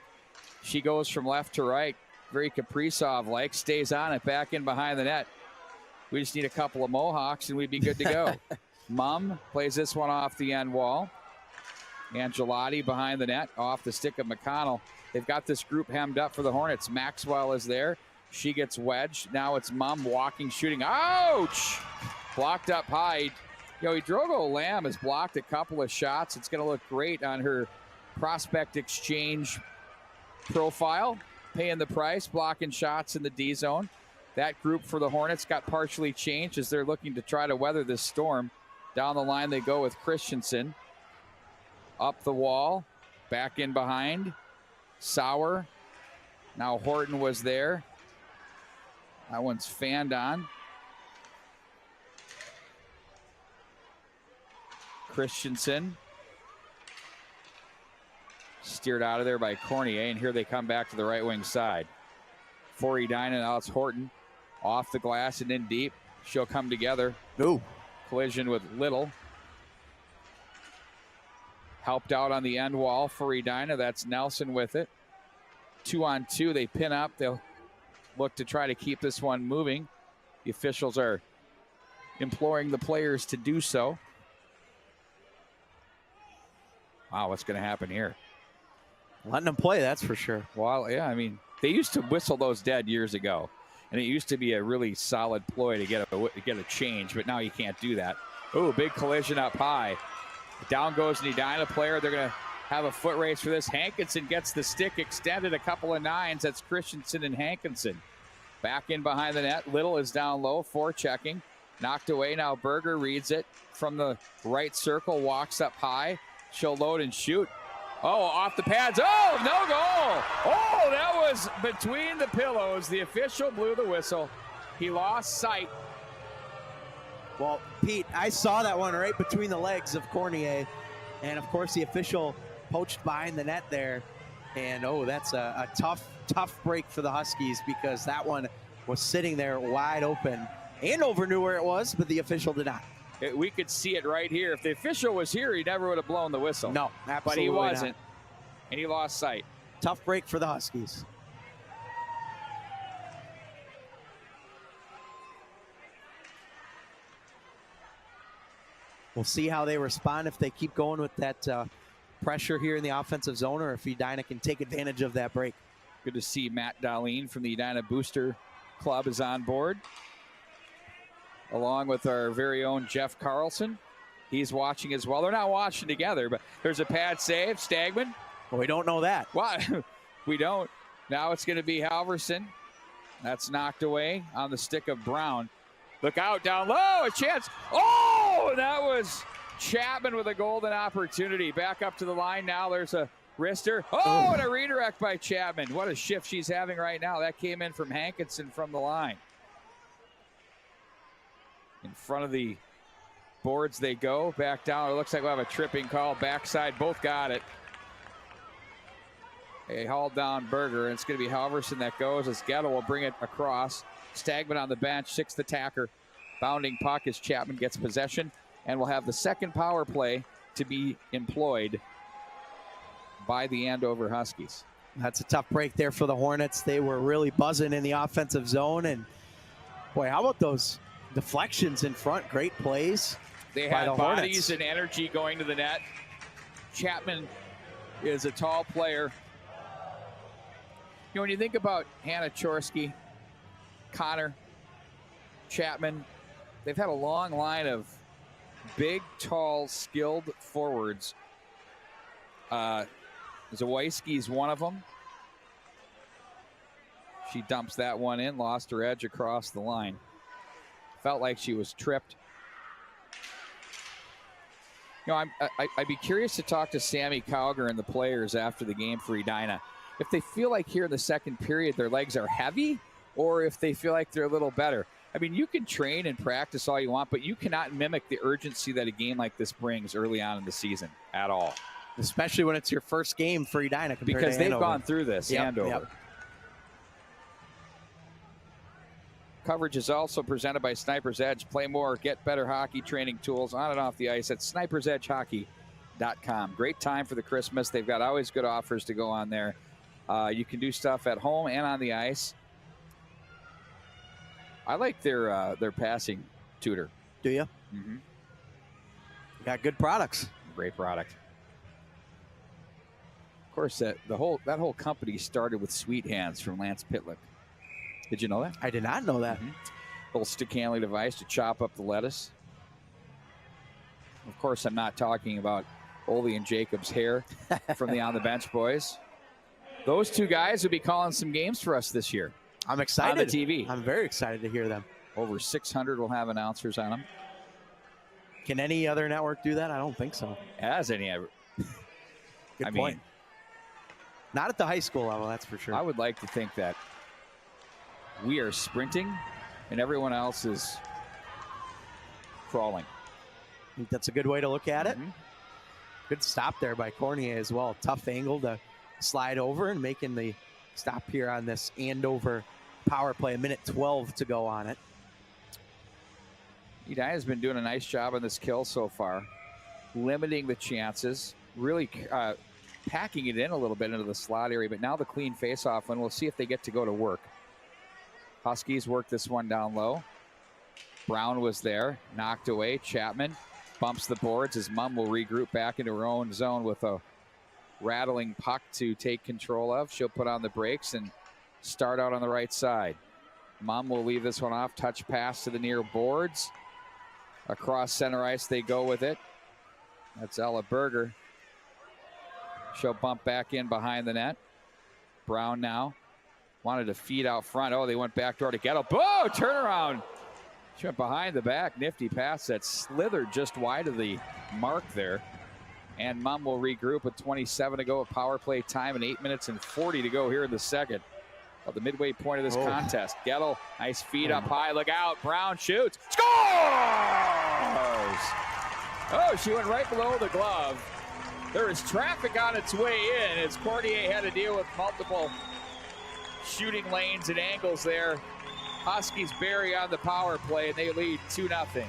She goes from left to right. Very Kaprizov-like. Stays on it, back in behind the net. We just need a couple of Mohawks, and we'd be good to go. Mumm plays this one off the end wall. Angelotti behind the net, off the stick of McConnell. They've got this group hemmed up for the Hornets. Maxwell is there. She gets wedged. Now it's Mumm walking, shooting. Ouch! Blocked up high. Idrogo Lamb has blocked a couple of shots. It's going to look great on her prospect exchange profile. Paying the price, blocking shots in the D zone. That group for the Hornets got partially changed as they're looking to try to weather this storm. Down the line they go with Christensen. Up the wall, back in behind. Sauer. Now Horton was there. That one's fanned on. Christensen. Steered out of there by Cornier, and here they come back to the right wing side. For Edina, now it's Horton. Off the glass and in deep. She'll come together. Ooh. Collision with Little. Helped out on the end wall for Edina. That's Nelson with it. 2-on-2. They pin up. They'll look to try to keep this one moving. The officials are imploring the players to do so. Wow, what's going to happen here? Letting them play, that's for sure. Well, yeah, I mean, they used to whistle those dead years ago, and it used to be a really solid ploy to get a change, but now you can't do that. Oh, big collision up high. Down goes an Edina player. They're going to have a foot race for this. Hankinson gets the stick extended, a couple of nines. That's Christensen and Hankinson. Back in behind the net. Little is down low, forechecking. Knocked away. Now Berger reads it from the right circle, walks up high. She'll load and shoot. Oh, off the pads. Oh, no goal. Oh, that was between the pillows. The official blew the whistle. He lost sight. Well, Pete, I saw that one right between the legs of Cornier. And, of course, the official poached behind the net there. And, oh, that's a tough break for the Huskies because that one was sitting there wide open. Andover knew where it was, but the official did not. We could see it right here. If the official was here, he never would have blown the whistle. No, absolutely but he wasn't. not. And he lost sight. Tough break for the Huskies. We'll see how they respond if they keep going with that pressure here in the offensive zone or if Edina can take advantage of that break. Good to see Matt Darlene from the Edina Booster Club is on board, along with our very own Jeff Carlson. He's watching as well. They're not watching together, but there's a pad save. Stagman. Well, we don't know that. Well, we don't. Now it's going to be Halverson. That's knocked away on the stick of Brown. Look out, down low, a chance. Oh, that was Chapman with a golden opportunity. Back up to the line now. There's a wrister. Oh, and a redirect by Chapman. What a shift she's having right now. That came in from Hankinson from the line. In front of the boards they go. Back down. It looks like we'll have a tripping call. Backside, both got it. A hauled down Berger, and it's going to be Halverson that goes as Gettle will bring it across. Stagman on the bench, sixth attacker. Bounding puck as Chapman gets possession, and we'll have the second power play to be employed by the Andover Huskies. That's a tough break there for the Hornets. They were really buzzing in the offensive zone, and boy, how about those deflections in front? Great plays. They by had the bodies Hornets. and energy going to the net. Chapman is a tall player. You know, when you think about Hannah Chorsky, Connor, Chapman, they've had a long line of big, tall, skilled forwards. Zawaiski's one of them. She dumps that one in, lost her edge across the line. Felt like she was tripped. You know, I'd be curious to talk to Sammy Cowger and the players after the game for Edina. If they feel like here in the second period their legs are heavy, or if they feel like they're a little better. I mean, you can train and practice all you want, but you cannot mimic the urgency that a game like this brings early on in the season at all. Especially when it's your first game for Edina. Because they've gone through this, Andover. Yep. Coverage is also presented by Sniper's Edge. Play more, get better hockey training tools on and off the ice at snipersedgehockey.com. Great time for the Christmas. They've got always good offers to go on there. You can do stuff at home and on the ice. I like their passing tutor. Do you? Mm-hmm. Got good products. Great product. Of course, that whole company started with Sweet Hands from Lance Pitlick. Did you know that? I did not know that. Mm-hmm. Little stick handling device to chop up the lettuce. Of course, I'm not talking about Ole and Jacob's hair from the On the Bench boys. Those two guys will be calling some games for us this year. I'm excited. On the TV. I'm very excited to hear them. Over 600 will have announcers on them. Can any other network do that? I don't think so. As any ever. Good point. Not at the high school level, that's for sure. I would like to think that we are sprinting and everyone else is crawling. I think that's a good way to look at it. Mm-hmm. Good stop there by Cornier as well. Tough angle to slide over and making the stop here on this Andover power play. A minute 12 to go on it. Edina has been doing a nice job on this kill so far, limiting the chances, really packing it in a little bit into the slot area, but now the clean face-off, and we'll see if they get to go to work. Huskies work this one down low. Brown was there, knocked away. Chapman bumps the boards. His mom will regroup back into her own zone with a rattling puck to take control of. She'll put on the brakes and start out on the right side. Mom will leave this one off. Touch pass to the near boards. Across center ice they go with it. That's Ella Berger. She'll bump back in behind the net. Brown now wanted to feed out front. Oh, they went back door to Gettle. Oh, turnaround. She went behind the back. Nifty pass that slithered just wide of the mark there. And Mum will regroup with 27 to go of power play time and 8 minutes and 40 to go here in the second. At the midway point of this contest. Gettle, nice feed up high. Look out. Brown shoots. Scores! Oh, she went right below the glove. There is traffic on its way in as Cordier had to deal with multiple shooting lanes and angles there. Huskies bury on the power play, and they lead 2-0.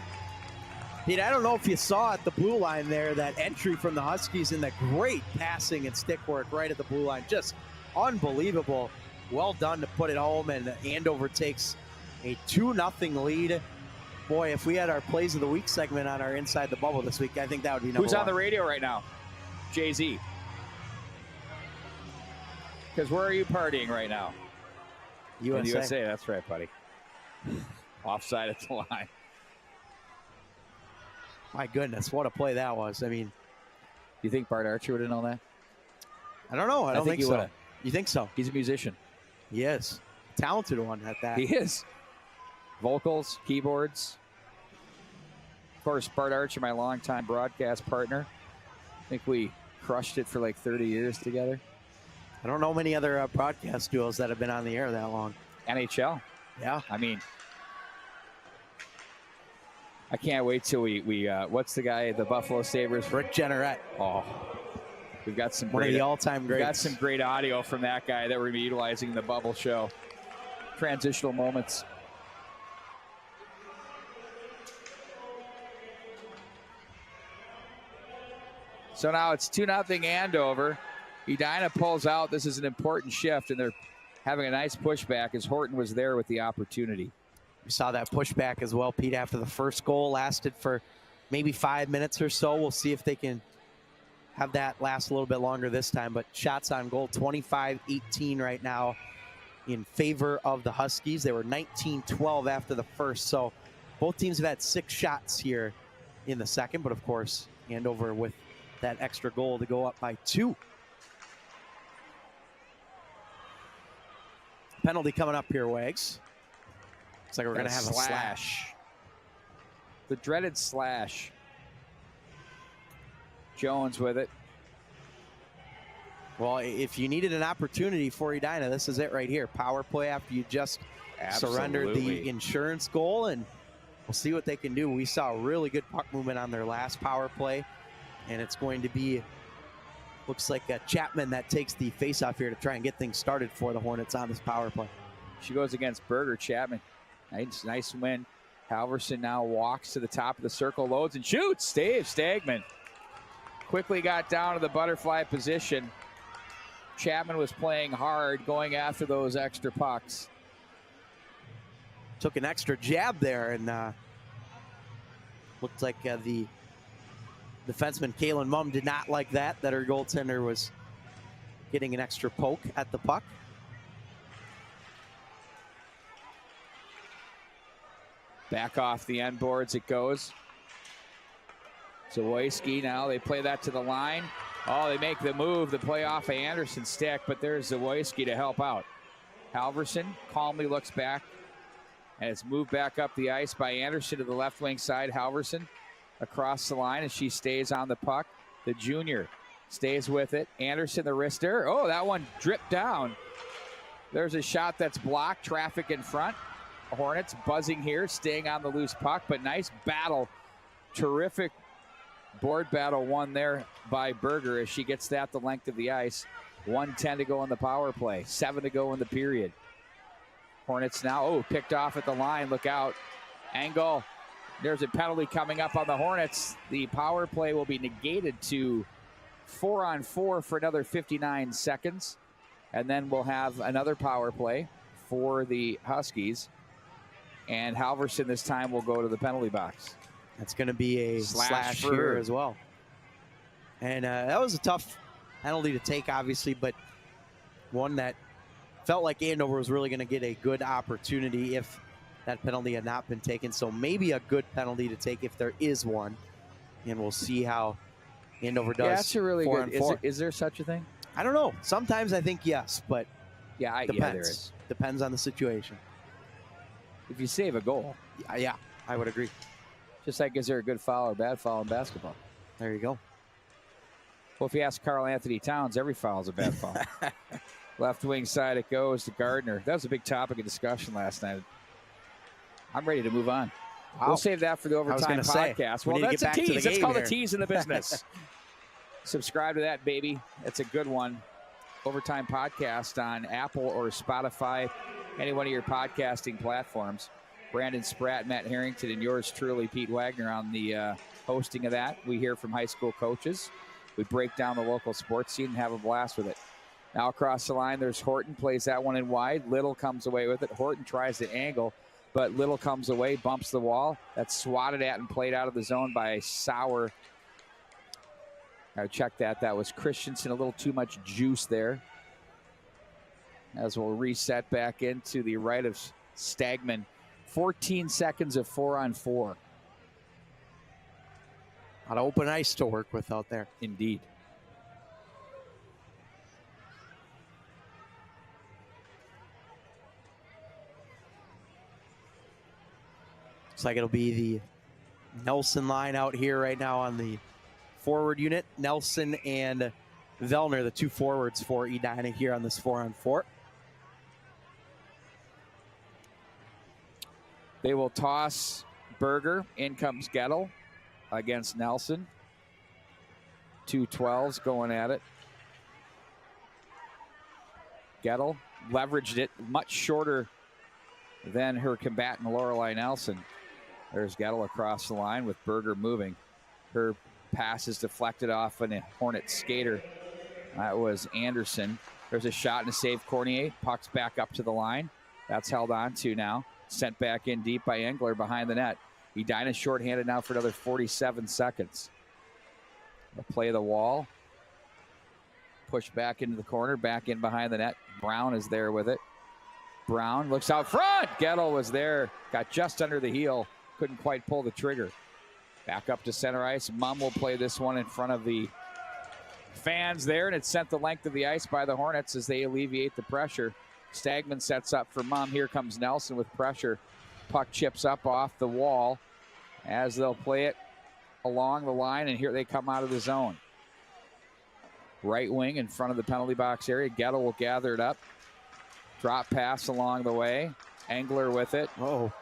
Pete, I don't know if you saw at the blue line there, that entry from the Huskies and the great passing and stick work right at the blue line. Just unbelievable. Well done to put it home, and Andover takes a 2-0 lead. Boy, if we had our Plays of the Week segment on our Inside the Bubble this week, I think that would be number one. Who's on the radio right now? Jay-Z. Because where are you partying right now? USA. USA, that's right, buddy. Offside at the line. My goodness, what a play that was. I mean, you think Bart Archer would have known that? I don't know. I don't think he so. Would've. You think so? He's a musician. He is. Talented one at that. He is. Vocals, keyboards. Of course, Bart Archer, my longtime broadcast partner. I think we crushed it for like 30 years together. I don't know many other broadcast duos that have been on the air that long. NHL. Yeah. I mean, I can't wait till we what's the guy, the Buffalo Sabres? Rick Jenneret. Oh, we've got some one of the all-time greats. We've got some great audio from that guy that we're going to be utilizing in the Bubble show. Transitional moments. So now it's 2-0 Andover. Edina pulls out. This is an important shift, and they're having a nice pushback as Horton was there with the opportunity. We saw that pushback as well, Pete, after the first goal. Lasted for maybe 5 minutes or so. We'll see if they can have that last a little bit longer this time. But shots on goal, 25-18 right now in favor of the Huskies. They were 19-12 after the first. So both teams have had 6 shots here in the second. But, of course, Andover with that extra goal to go up by 2. Penalty coming up here, Wags. Looks like we're going to have a slash. The dreaded slash. Jones with it. Well, if you needed an opportunity for Edina, this is it right here. Power play after you just surrendered the insurance goal, and we'll see what they can do. We saw really good puck movement on their last power play, and it's going to be, looks like Chapman that takes the face-off here to try and get things started for the Hornets on this power play. She goes against Berger. Chapman, nice win. Halverson now walks to the top of the circle, loads and shoots. Dave Stagman quickly got down to the butterfly position. Chapman was playing hard, going after those extra pucks. Took an extra jab there, and looked like the defenseman Kaylin Mumm did not like that her goaltender was getting an extra poke at the puck. Back off the end boards it goes. Zawoyski now, they play that to the line. Oh, they make the move to play off of Anderson's stick, but there's Zawoyski to help out. Halverson calmly looks back, and it's moved back up the ice by Anderson to the left wing side. Halverson across the line, and she stays on the puck. The junior stays with it. Anderson, the wrister. Oh, that one dripped down. There's a shot that's blocked. Traffic in front. Hornets buzzing here, staying on the loose puck, but nice battle. Terrific board battle won there by Berger as she gets that the length of the ice. 1:10 to go in the power play. 7 to go in the period. Hornets now, picked off at the line. Look out. Angle. There's a penalty coming up on the Hornets. The power play will be negated to 4-on-4 for another 59 seconds. And then we'll have another power play for the Huskies. And Halverson this time will go to the penalty box. That's going to be a slash here as well. And that was a tough penalty to take, obviously, but one that felt like Andover was really going to get a good opportunity if that penalty had not been taken. So maybe a good penalty to take if there is one. And we'll see how Andover does. Yeah, that's a really good. Is there such a thing? I don't know. Sometimes I think yes, but yeah, depends. Yeah, there is. Depends on the situation. If you save a goal. Yeah, I would agree. Just like, is there a good foul or bad foul in basketball? There you go. Well, if you ask Karl Anthony Towns, every foul is a bad foul. Left wing side it goes to Gardner. That was a big topic of discussion last night. I'm ready to move on. Wow. We'll save that for the Overtime podcast. Well, that's a tease. That's called a tease in the business. Subscribe to that, baby. That's a good one. Overtime podcast on Apple or Spotify, any one of your podcasting platforms. Brandon Spratt, Matt Harrington, and yours truly, Pete Wagner, on the hosting of that. We hear from high school coaches. We break down the local sports scene and have a blast with it. Now across the line, there's Horton, plays that one in wide. Little comes away with it. Horton tries to angle, but Little comes away, bumps the wall. That's swatted at and played out of the zone by Sauer. I checked that. That was Christensen, a little too much juice there. As we'll reset back into the right of Stagman. 14 seconds of 4-on-4. A lot of open ice to work with out there. Indeed. Looks like it'll be the Nelson line out here right now on the forward unit. Nelson and Vellner, the two forwards for Edina here on this 4-on-4. They will toss Berger. In comes Gettle against Nelson. 2 12s going at it. Gettle leveraged it much shorter than her combatant Lorelei Nelson. There's Gettle across the line with Berger moving. Her pass is deflected off an Hornet skater. That was Anderson. There's a shot and a save. Cornier pucks back up to the line. That's held on to now. Sent back in deep by Engler behind the net. Edina shorthanded now for another 47 seconds. They'll play the wall. Push back into the corner, back in behind the net. Brown is there with it. Brown looks out front. Gettle was there, got just under the heel. Couldn't quite pull the trigger. Back up to center ice. Mumm will play this one in front of the fans there, and it's sent the length of the ice by the Hornets as they alleviate the pressure. Stagman sets up for Mumm. Here comes Nelson with pressure. Puck chips up off the wall as they'll play it along the line, and here they come out of the zone. Right wing in front of the penalty box area. Gettle will gather it up. Drop pass along the way. Engler with it. Oh,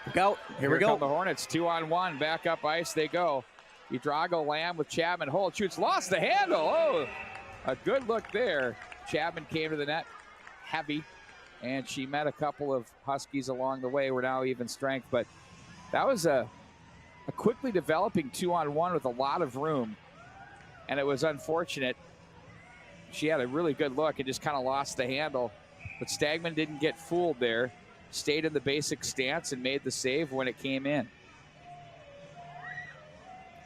look out. Here we go. Come the Hornets, 2-on-1. Back up ice they go. Udrago Lamb with Chapman. Hold, shoots, lost the handle. Oh, a good look there. Chapman came to the net heavy, and she met a couple of Huskies along the way. We're now even strength, but that was a quickly developing 2-on-1 with a lot of room, and it was unfortunate. She had a really good look and just kind of lost the handle, but Stagman didn't get fooled there. Stayed in the basic stance and made the save when it came in.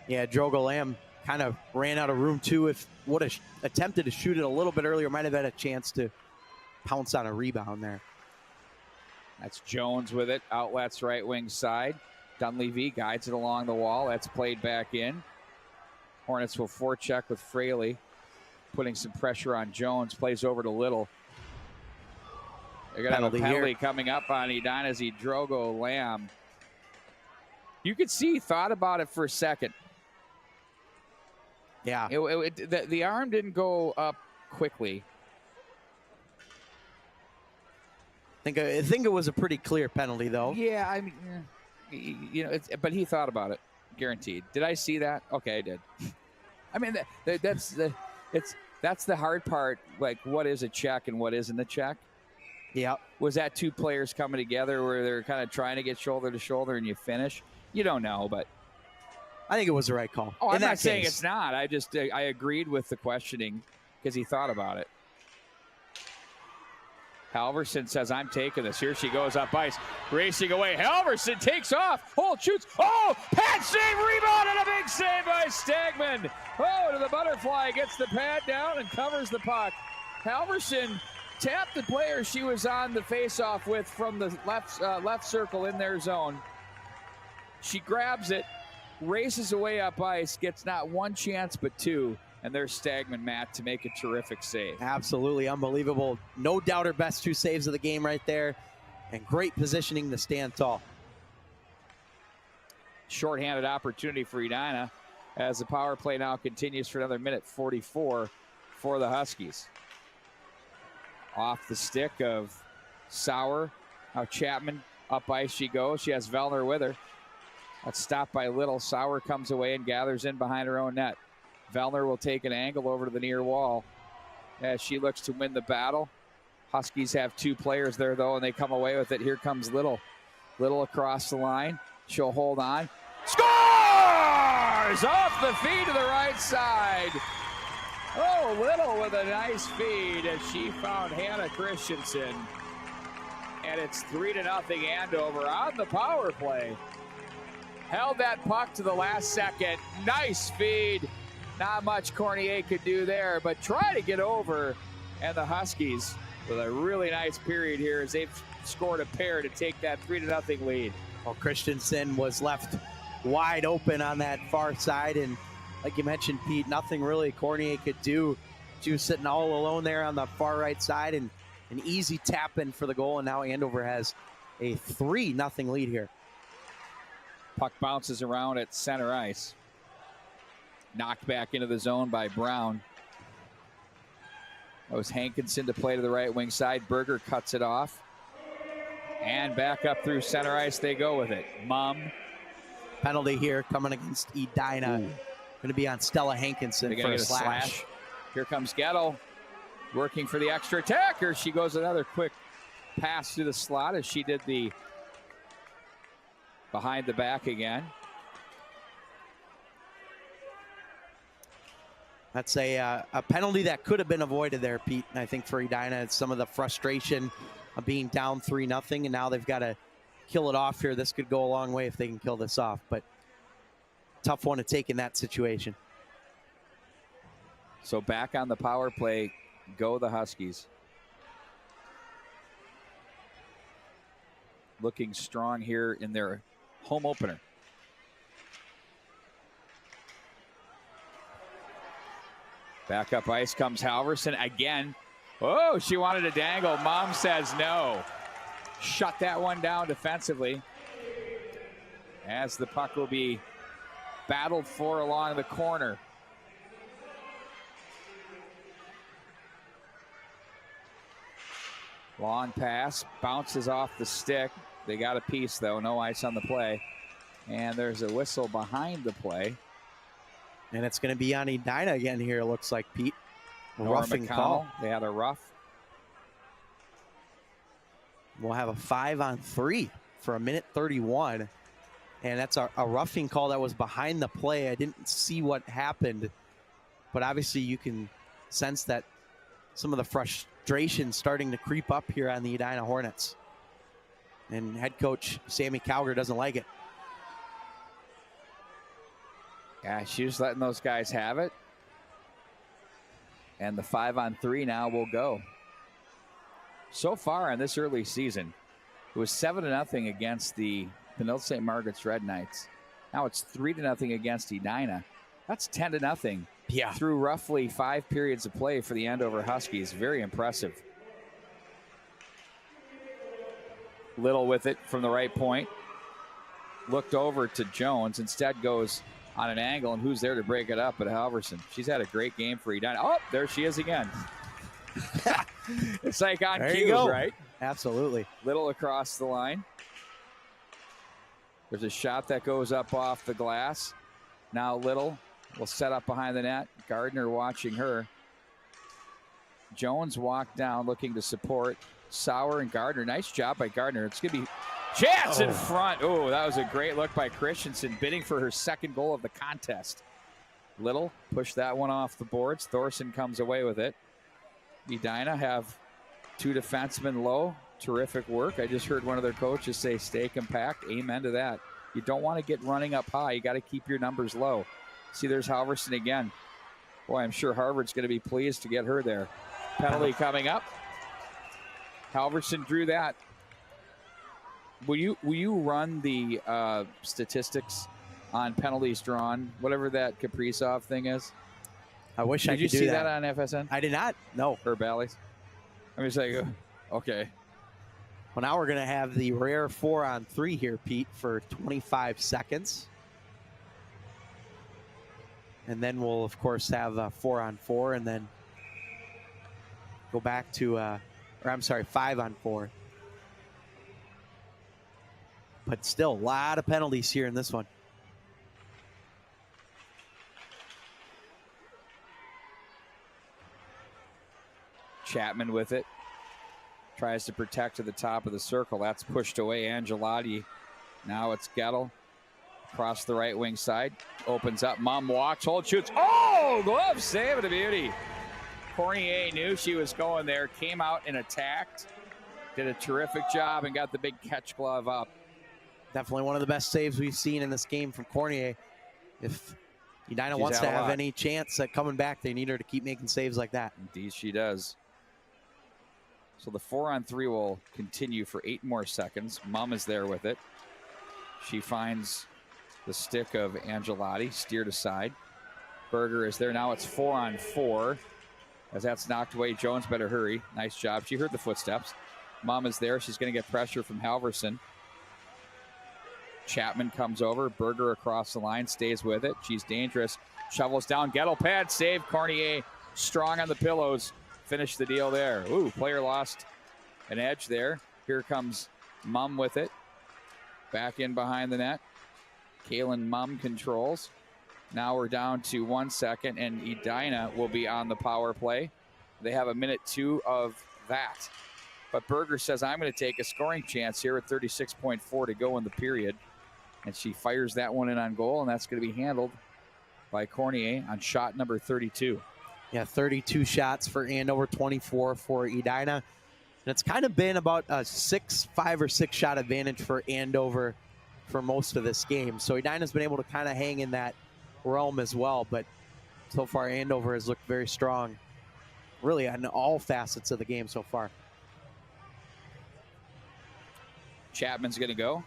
Yeah, Drogo Lamb kind of ran out of room too. If would have attempted to shoot it a little bit earlier, might have had a chance to pounce on a rebound there. That's Jones with it. Outlets right wing side. Dunleavy guides it along the wall. That's played back in. Hornets will forecheck with Fraley, putting some pressure on Jones. Plays over to Little. They're going to have a penalty coming up on Edina's Drogo Lamb. You could see he thought about it for a second. Yeah. The arm didn't go up quickly. I think it was a pretty clear penalty, though. Yeah, I mean, you know, but he thought about it, guaranteed. Did I see that? Okay, I did. I mean, that's the hard part. Like, what is a check and what isn't a check? Yeah. Was that two players coming together where they're kind of trying to get shoulder to shoulder and you finish? You don't know, but I think it was the right call. Oh, I'm not saying it's not. I agreed with the questioning because he thought about it. Halverson says, I'm taking this. Here she goes up ice, racing away. Halverson takes off. Holt shoots. Oh, pad save, rebound, and a big save by Stagman. Oh, to the butterfly, gets the pad down and covers the puck. Halverson tapped the player she was on the face-off with from the left circle in their zone. She grabs it, races away up ice, gets not one chance but two. And there's Stagman, Matt, to make a terrific save. Absolutely unbelievable. No doubt her best 2 saves of the game right there. And great positioning to stand tall. Shorthanded opportunity for Edina as the power play now continues for another minute 44 for the Huskies. Off the stick of Sauer. Now Chapman up ice she goes. She has Vellner with her. That's stopped by Little. Sauer comes away and gathers in behind her own net. Vellner will take an angle over to the near wall as she looks to win the battle. Huskies have 2 players there, though, and they come away with it. Here comes Little. Little across the line. She'll hold on. Scores! Off the feed to the right side. Oh, Little with a nice feed as she found Hannah Christensen. And it's 3-0 Andover on the power play. Held that puck to the last second. Nice feed. Not much Cornier could do there, but try to get over. And the Huskies with a really nice period here as they've scored a pair to take that 3-0 lead. Well, Christensen was left wide open on that far side. And like you mentioned, Pete, nothing really Cornier could do. She was sitting all alone there on the far right side, and an easy tap in for the goal. And now Andover has a 3-0 lead here. Puck bounces around at center ice. Knocked back into the zone by Brown. That was Hankinson to play to the right wing side. Berger cuts it off. And back up through center ice they go with it. Mum. Penalty here coming against Edina. Going to be on Stella Hankinson for a slash. Here comes Gettle working for the extra attacker. She goes another quick pass through the slot as she did the behind the back again. That's a penalty that could have been avoided there, Pete. And I think for Edina, it's some of the frustration of being down 3-0, and now they've got to kill it off here. This could go a long way if they can kill this off, but tough one to take in that situation. So back on the power play, go the Huskies. Looking strong here in their home opener. Back up ice comes Halverson again. Oh, she wanted to dangle. Mom says no. Shut that one down defensively. As the puck will be battled for along the corner. Long pass, bounces off the stick. They got a piece though, no ice on the play. And there's a whistle behind the play. And it's going to be on Edina again here, it looks like, Pete. Roughing call. They had a rough. We'll have a 5-on-3 for a minute 31. And that's a roughing call that was behind the play. I didn't see what happened, but obviously you can sense that some of the frustration starting to creep up here on the Edina Hornets. And head coach Sammy Cowger doesn't like it. Yeah, she's letting those guys have it. And the 5-on-3 now will go. So far in this early season, it was 7-0 against the Benilde St. Margaret's Red Knights. Now it's 3-0 against Edina. That's 10-0 through roughly 5 periods of play for the Andover Huskies. Very impressive. Little with it from the right point. Looked over to Jones. Instead goes on an angle, and who's there to break it up but Halverson. She's had a great game for Edina. Oh, there she is again. It's like on cue, right? Absolutely. Little across the line. There's a shot that goes up off the glass. Now Little will set up behind the net. Gardner watching her. Jones walked down looking to support Sauer and Gardner. Nice job by Gardner. It's going to be chance in front. Oh, that was a great look by Christensen, bidding for her second goal of the contest. Little pushed that one off the boards. Thorson comes away with it. Edina have 2 defensemen low. Terrific work. I just heard one of their coaches say stay compact. Amen to that. You don't want to get running up high. You got to keep your numbers low. See, there's Halverson again. Boy, I'm sure Harvard's going to be pleased to get her there. Penalty coming up. Halverson drew that. Will you run the statistics on penalties drawn, whatever that Kaprizov thing is? I wish I could do that. Did you see that on FSN? I did not. No. Or Bally's? I'm just like, okay. Well, now we're going to have the rare 4-on-3 here, Pete, for 25 seconds. And then we'll, of course, have 4-on-4 and then go back to, or I'm sorry, 5-on-4. But still, a lot of penalties here in this one. Chapman with it. Tries to protect to the top of the circle. That's pushed away. Angelotti. Now it's Gettle. Across the right wing side. Opens up. Mum walks. Hold, shoots. Oh! Glove save of the beauty. Cornier knew she was going there. Came out and attacked. Did a terrific job and got the big catch glove up. Definitely one of the best saves we've seen in this game from Cornier. If Edina wants to have any chance at coming back, they need her to keep making saves like that. Indeed she does. So the 4-on-3 will continue for 8 more seconds. Mum is there with it. She finds the stick of Angelotti, steered aside. Berger is there. Now it's 4-on-4. As that's knocked away, Jones better hurry. Nice job. She heard the footsteps. Mum is there. She's going to get pressure from Halverson. Chapman comes over. Berger across the line, stays with it. She's dangerous. Shovels down. Gettle pad save. Cornier strong on the pillows. Finish the deal there. Ooh, player lost an edge there. Here comes Mum with it. Back in behind the net. Kaylin Mum controls. Now we're down to 1 second, and Edina will be on the power play. They have 1:02 of that. But Berger says, I'm going to take a scoring chance here at 36.4 to go in the period. And she fires that one in on goal, and that's going to be handled by Cornier on shot number 32. Yeah, 32 shots for Andover, 24 for Edina. And it's kind of been about a 5 or 6 shot advantage for Andover for most of this game. So Edina's been able to kind of hang in that realm as well. But so far, Andover has looked very strong, really on all facets of the game so far. Chapman's going to go.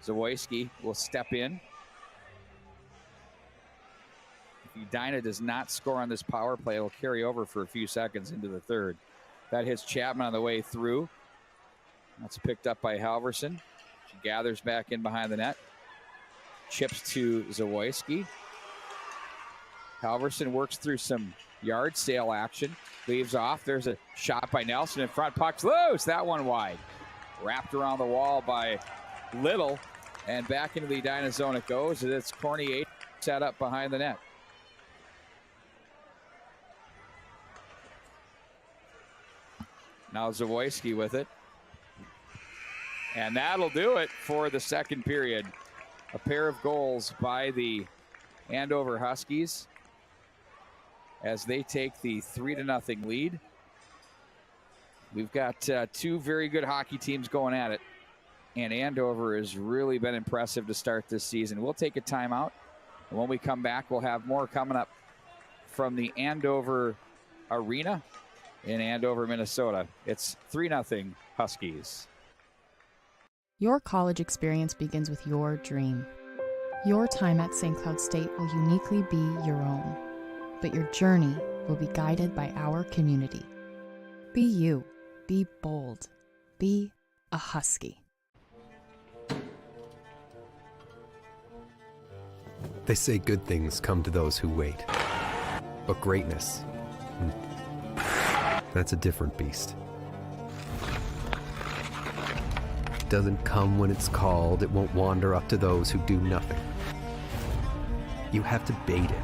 Zawoyski will step in. Edina does not score on this power play. It'll carry over for a few seconds into the third. That hits Chapman on the way through. That's picked up by Halverson. She gathers back in behind the net. Chips to Zawoyski. Halverson works through some yard sale action. Leaves off. There's a shot by Nelson in front. Puck's loose. That one wide. Wrapped around the wall by Little. And back into the Edina zone it goes. And it's Cornier set up behind the net. Now Zawoyski with it. And that'll do it for the second period. A pair of goals by the Andover Huskies as they take the 3-0 lead. We've got 2 very good hockey teams going at it. And Andover has really been impressive to start this season. We'll take a timeout. And when we come back, we'll have more coming up from the Andover Arena in Andover, Minnesota. It's 3-0 Huskies. Your college experience begins with your dream. Your time at St. Cloud State will uniquely be your own, but your journey will be guided by our community. Be you. Be bold. Be a Husky. They say good things come to those who wait. But greatness, that's a different beast. It doesn't come when it's called. It won't wander up to those who do nothing. You have to bait it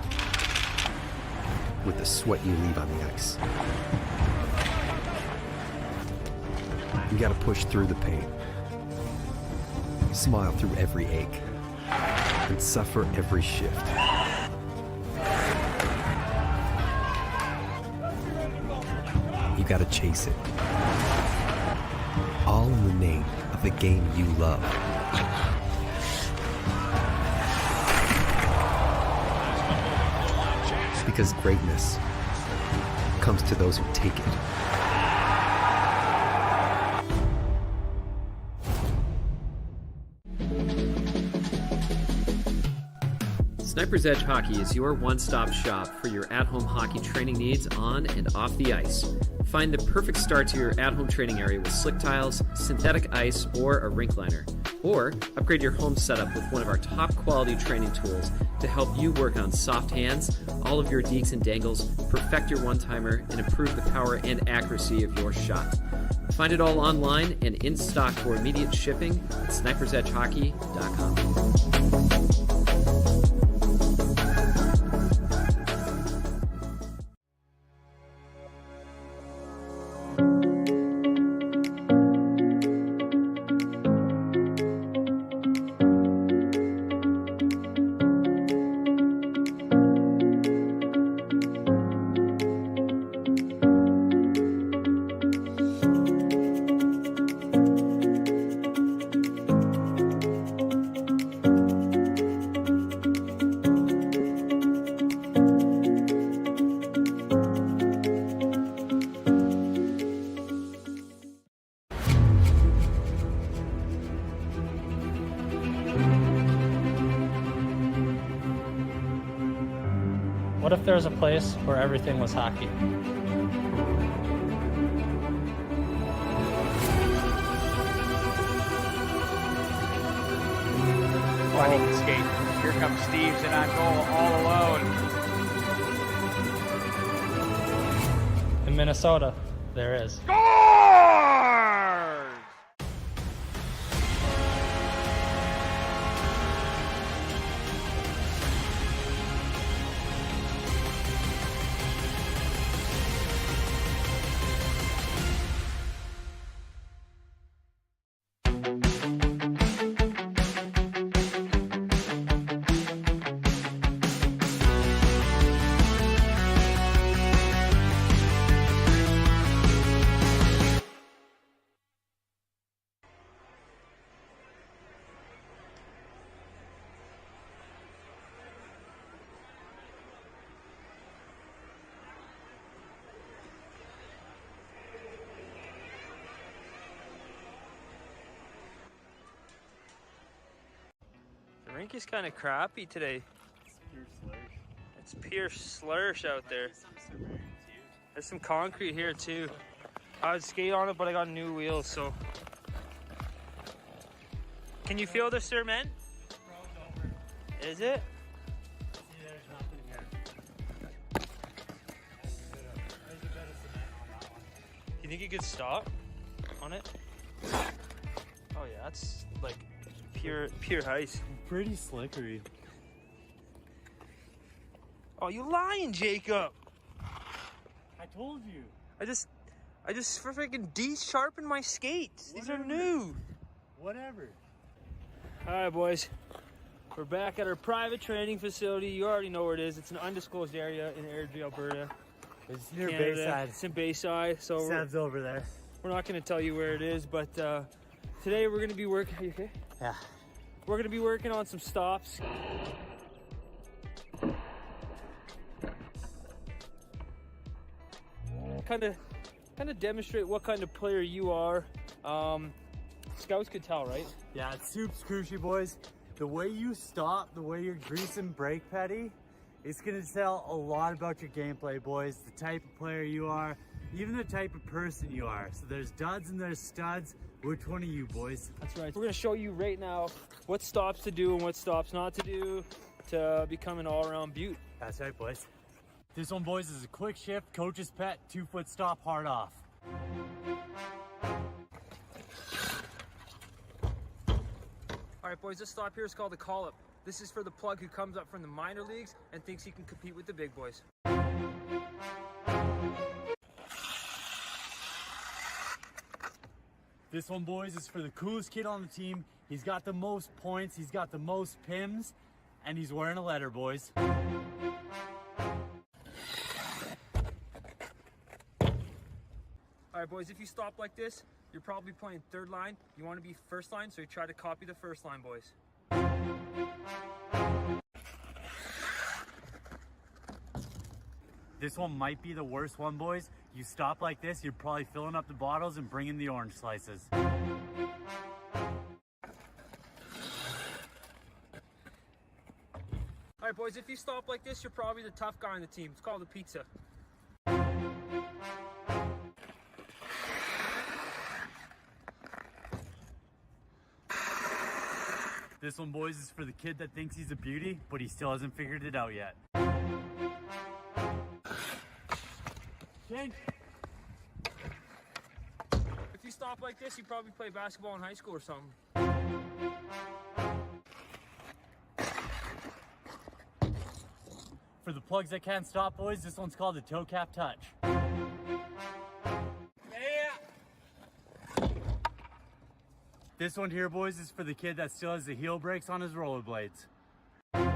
with the sweat you leave on the ice. You gotta push through the pain, smile through every ache, and suffer every shift. You gotta chase it. All in the name of the game you love. Because greatness comes to those who take it. Sniper's Edge Hockey is your one-stop shop for your at-home hockey training needs on and off the ice. Find the perfect start to your at-home training area with slick tiles, synthetic ice, or a rink liner. Or upgrade your home setup with one of our top-quality training tools to help you work on soft hands, all of your deeks and dangles, perfect your one-timer, and improve the power and accuracy of your shot. Find it all online and in stock for immediate shipping at snipersedgehockey.com. What if there was a place where everything was hockey? Oh, I hate the skate. Here comes Steves in on goal all alone. In Minnesota, there is. Scores! The rink is kind of crappy today. It's pure slursh out there. There's some concrete here too. I would skate on it, but I got new wheels, so. Can you feel the cement? Is it? You think you could stop on it? Oh yeah, that's like pure ice. Pretty slickery. Oh, you lying, Jacob? I told you. I just freaking de-sharpened my skates. These are new. Whatever. All right, boys. We're back at our private training facility. You already know where it is. It's an undisclosed area in Airdrie, Alberta. It's near Canada. Bayside. It's in Bayside. So Sam's over there. we're not going to tell you where it is, but today we're going to be working. Are you okay? Yeah. We're going to be working on some stops. Kind of demonstrate what kind of player you are. Scouts could tell, right? Yeah, it's soups crucial, boys. The way you stop, the way you're greasing brake petty, it's gonna tell a lot about your gameplay, boys. The type of player you are, even the type of person you are. So there's duds and there's studs. Which one are you, boys? That's right. We're gonna show you right now what stops to do and what stops not to do to become an all-around beaut. That's right, boys. This one, boys, is a quick shift, coach's pet, 2-foot stop, hard off. All right, boys, this stop here is called a call-up. This is for the plug who comes up from the minor leagues and thinks he can compete with the big boys. This one, boys, is for the coolest kid on the team. He's got the most points, he's got the most pims, and he's wearing a letter, boys. All right, boys, if you stop like this, you're probably playing third line. You want to be first line, so you try to copy the first line, boys. This one might be the worst one, boys. You stop like this, you're probably filling up the bottles and bringing the orange slices. All right, boys, if you stop like this, you're probably the tough guy on the team. It's called a pizza. This one, boys, is for the kid that thinks he's a beauty, but he still hasn't figured it out yet. Change. If you stop like this, you probably play basketball in high school or something. For the plugs that can't stop, boys, this one's called the toe cap touch. This one here, boys, is for the kid that still has the heel brakes on his rollerblades. All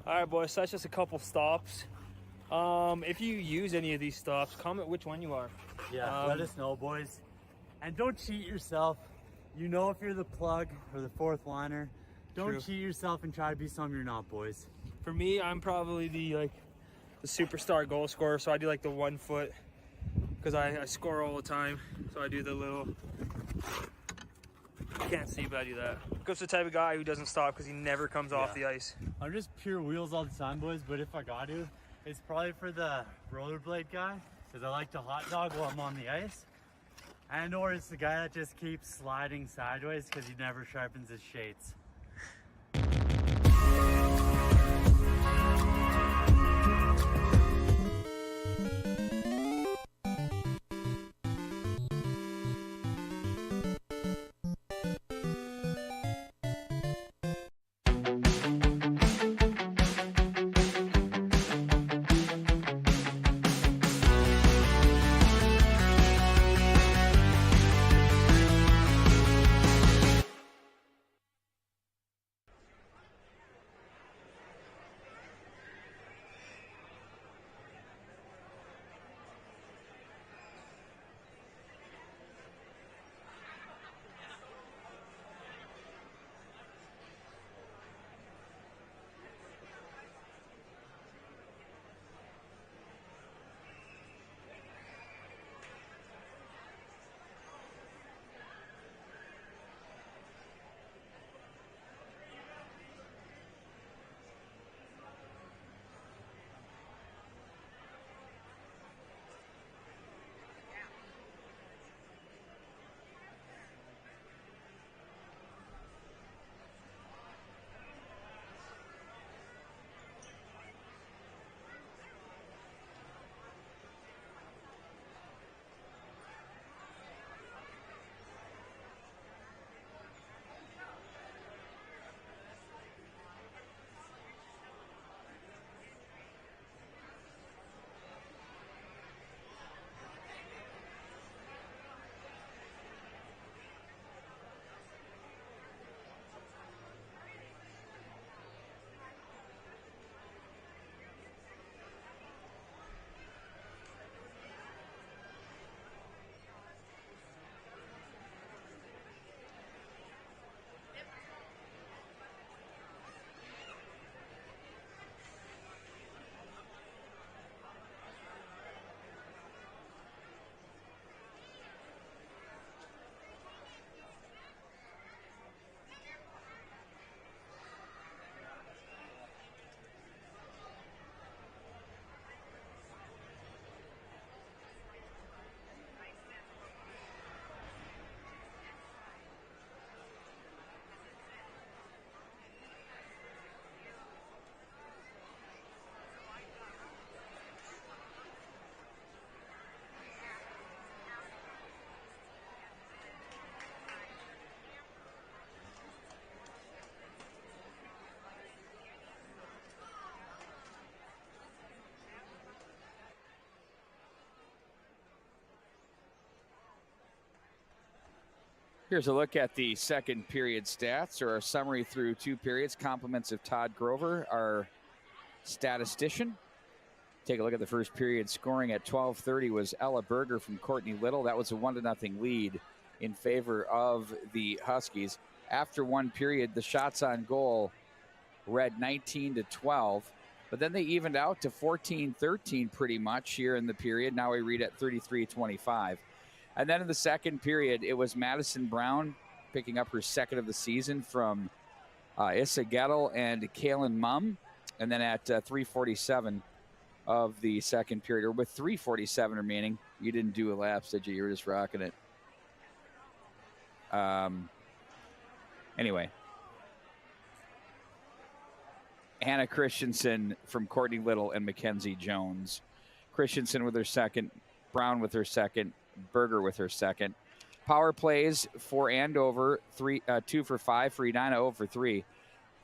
right, boys, so that's just a couple stops. If you use any of these stops, comment which one you are. Yeah, let us know, boys. And don't cheat yourself. You know if you're the plug or the fourth liner. Don't cheat yourself and try to be something you're not, boys. For me, I'm probably the superstar goal scorer, so I do like the 1 foot because I score all the time. So I do the little, you can't see, but I do that. Goes the type of guy who doesn't stop because he never comes off the ice. I'm just pure wheels all the time, boys, but if I got to, it's probably for the rollerblade guy because I like to hot dog while I'm on the ice. And or it's the guy that just keeps sliding sideways because he never sharpens his shades. Here's a look at the second period stats, or our summary through 2 periods. Compliments of Todd Grover, our statistician. Take a look at the first period. Scoring at 12:30 was Ella Berger from Courtney Little. That was a 1-0 lead in favor of the Huskies. After one period, the shots on goal read 19-12, but then they evened out to 14-13 pretty much here in the period. Now we read at 33-25. And then in the second period, it was Madison Brown picking up her second of the season from Issa Gettle and Kaylin Mumm. And then at 3:47 of the second period, or with 3:47 remaining, you didn't do a lapse, did you? You were just rocking it. Anyway, Hannah Christensen from Courtney Little and Mackenzie Jones. Christensen with her second, Brown with her second, Berger with her second. Power plays for Andover, 2 for 5 for Edina, 0 for 3.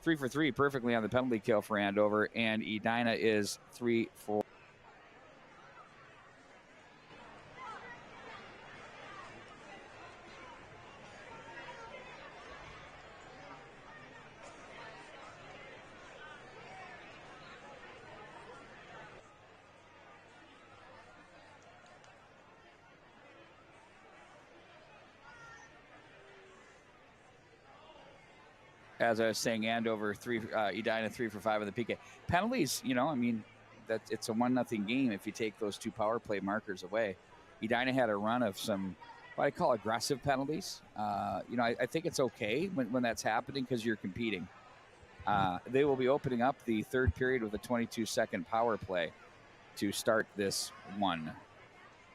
3 for 3 perfectly on the penalty kill for Andover, and Edina is 3 for. As I was saying, Andover Edina 3 for 5 on the PK. Penalties, you know, I mean, it's a 1-0 game if you take those 2 power play markers away. Edina had a run of some what I call aggressive penalties. You know, I think it's okay when that's happening because you're competing. They will be opening up the third period with a 22-second power play to start this one.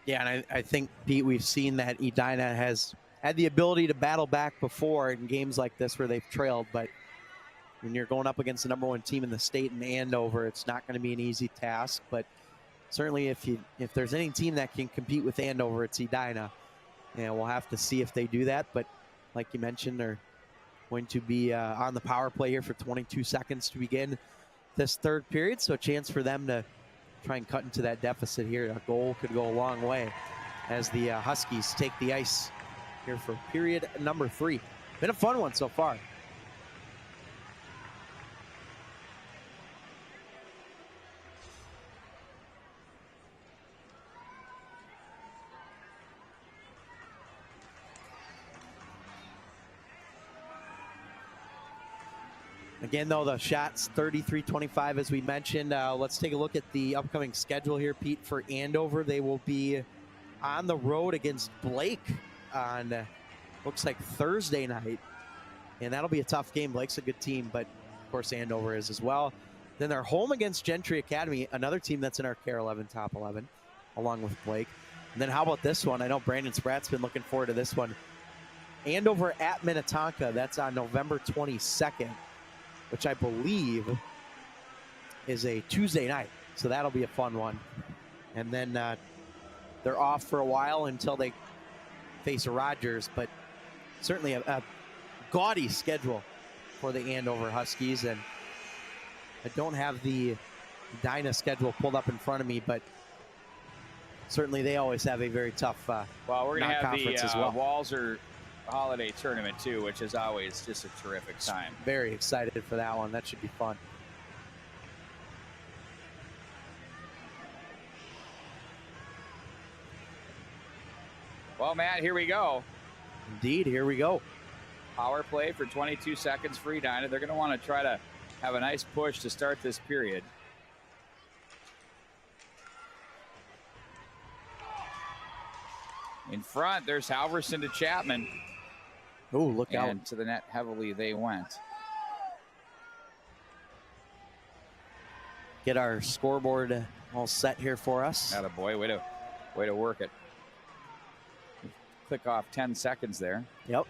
Yeah, and I think, Pete, we've seen that Edina has had the ability to battle back before in games like this where they've trailed, but when you're going up against the #1 team in the state in Andover, it's not going to be an easy task. But certainly if there's any team that can compete with Andover, it's Edina. And we'll have to see if they do that. But like you mentioned, they're going to be on the power play here for 22 seconds to begin this third period. So a chance for them to try and cut into that deficit here. A goal could go a long way as the Huskies take the ice here for period number 3. Been a fun one so far. Again, though, the shots 33-25, as we mentioned. Let's take a look at the upcoming schedule here, Pete, for Andover. They will be on the road against Blake on looks like Thursday night, and that'll be a tough game. Blake's a good team, but of course Andover is as well. Then they're home against Gentry Academy, another team that's in our Kare 11 top 11, along with Blake. And then how about this one? I know Brandon Spratt's been looking forward to this one. Andover at Minnetonka. That's on November 22nd, which I believe is a Tuesday night, so that'll be a fun one. And then they're off for a while until they face Rogers, but certainly a gaudy schedule for the Andover Huskies. And I don't have the Edina schedule pulled up in front of me, but certainly they always have a very tough well, we're going to have the as well. Walser Holiday Tournament too, which is always just a terrific time. Very excited for that one. That should be fun. Well, Matt, here we go. Indeed, here we go. Power play for 22 seconds for Edina. They're going to want to try to have a nice push to start this period. In front, there's Halverson to Chapman. Oh, look out. And to the net heavily they went. Get our scoreboard all set here for us. Attaboy, way to work it. Click off 10 seconds there. Yep.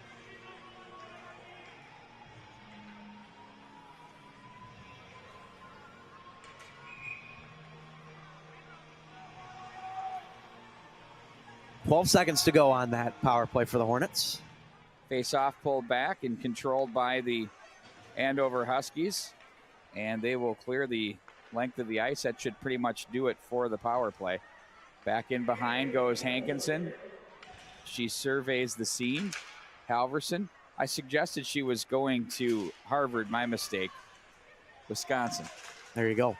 $12 seconds to go on that power play for the Hornets. Face-off pulled back and controlled by the Andover Huskies. And they will clear the length of the ice. That should pretty much do it for the power play. Back in behind goes Hankinson. She surveys the scene. Halverson. I suggested she was going to Harvard. My mistake. Wisconsin. There you go.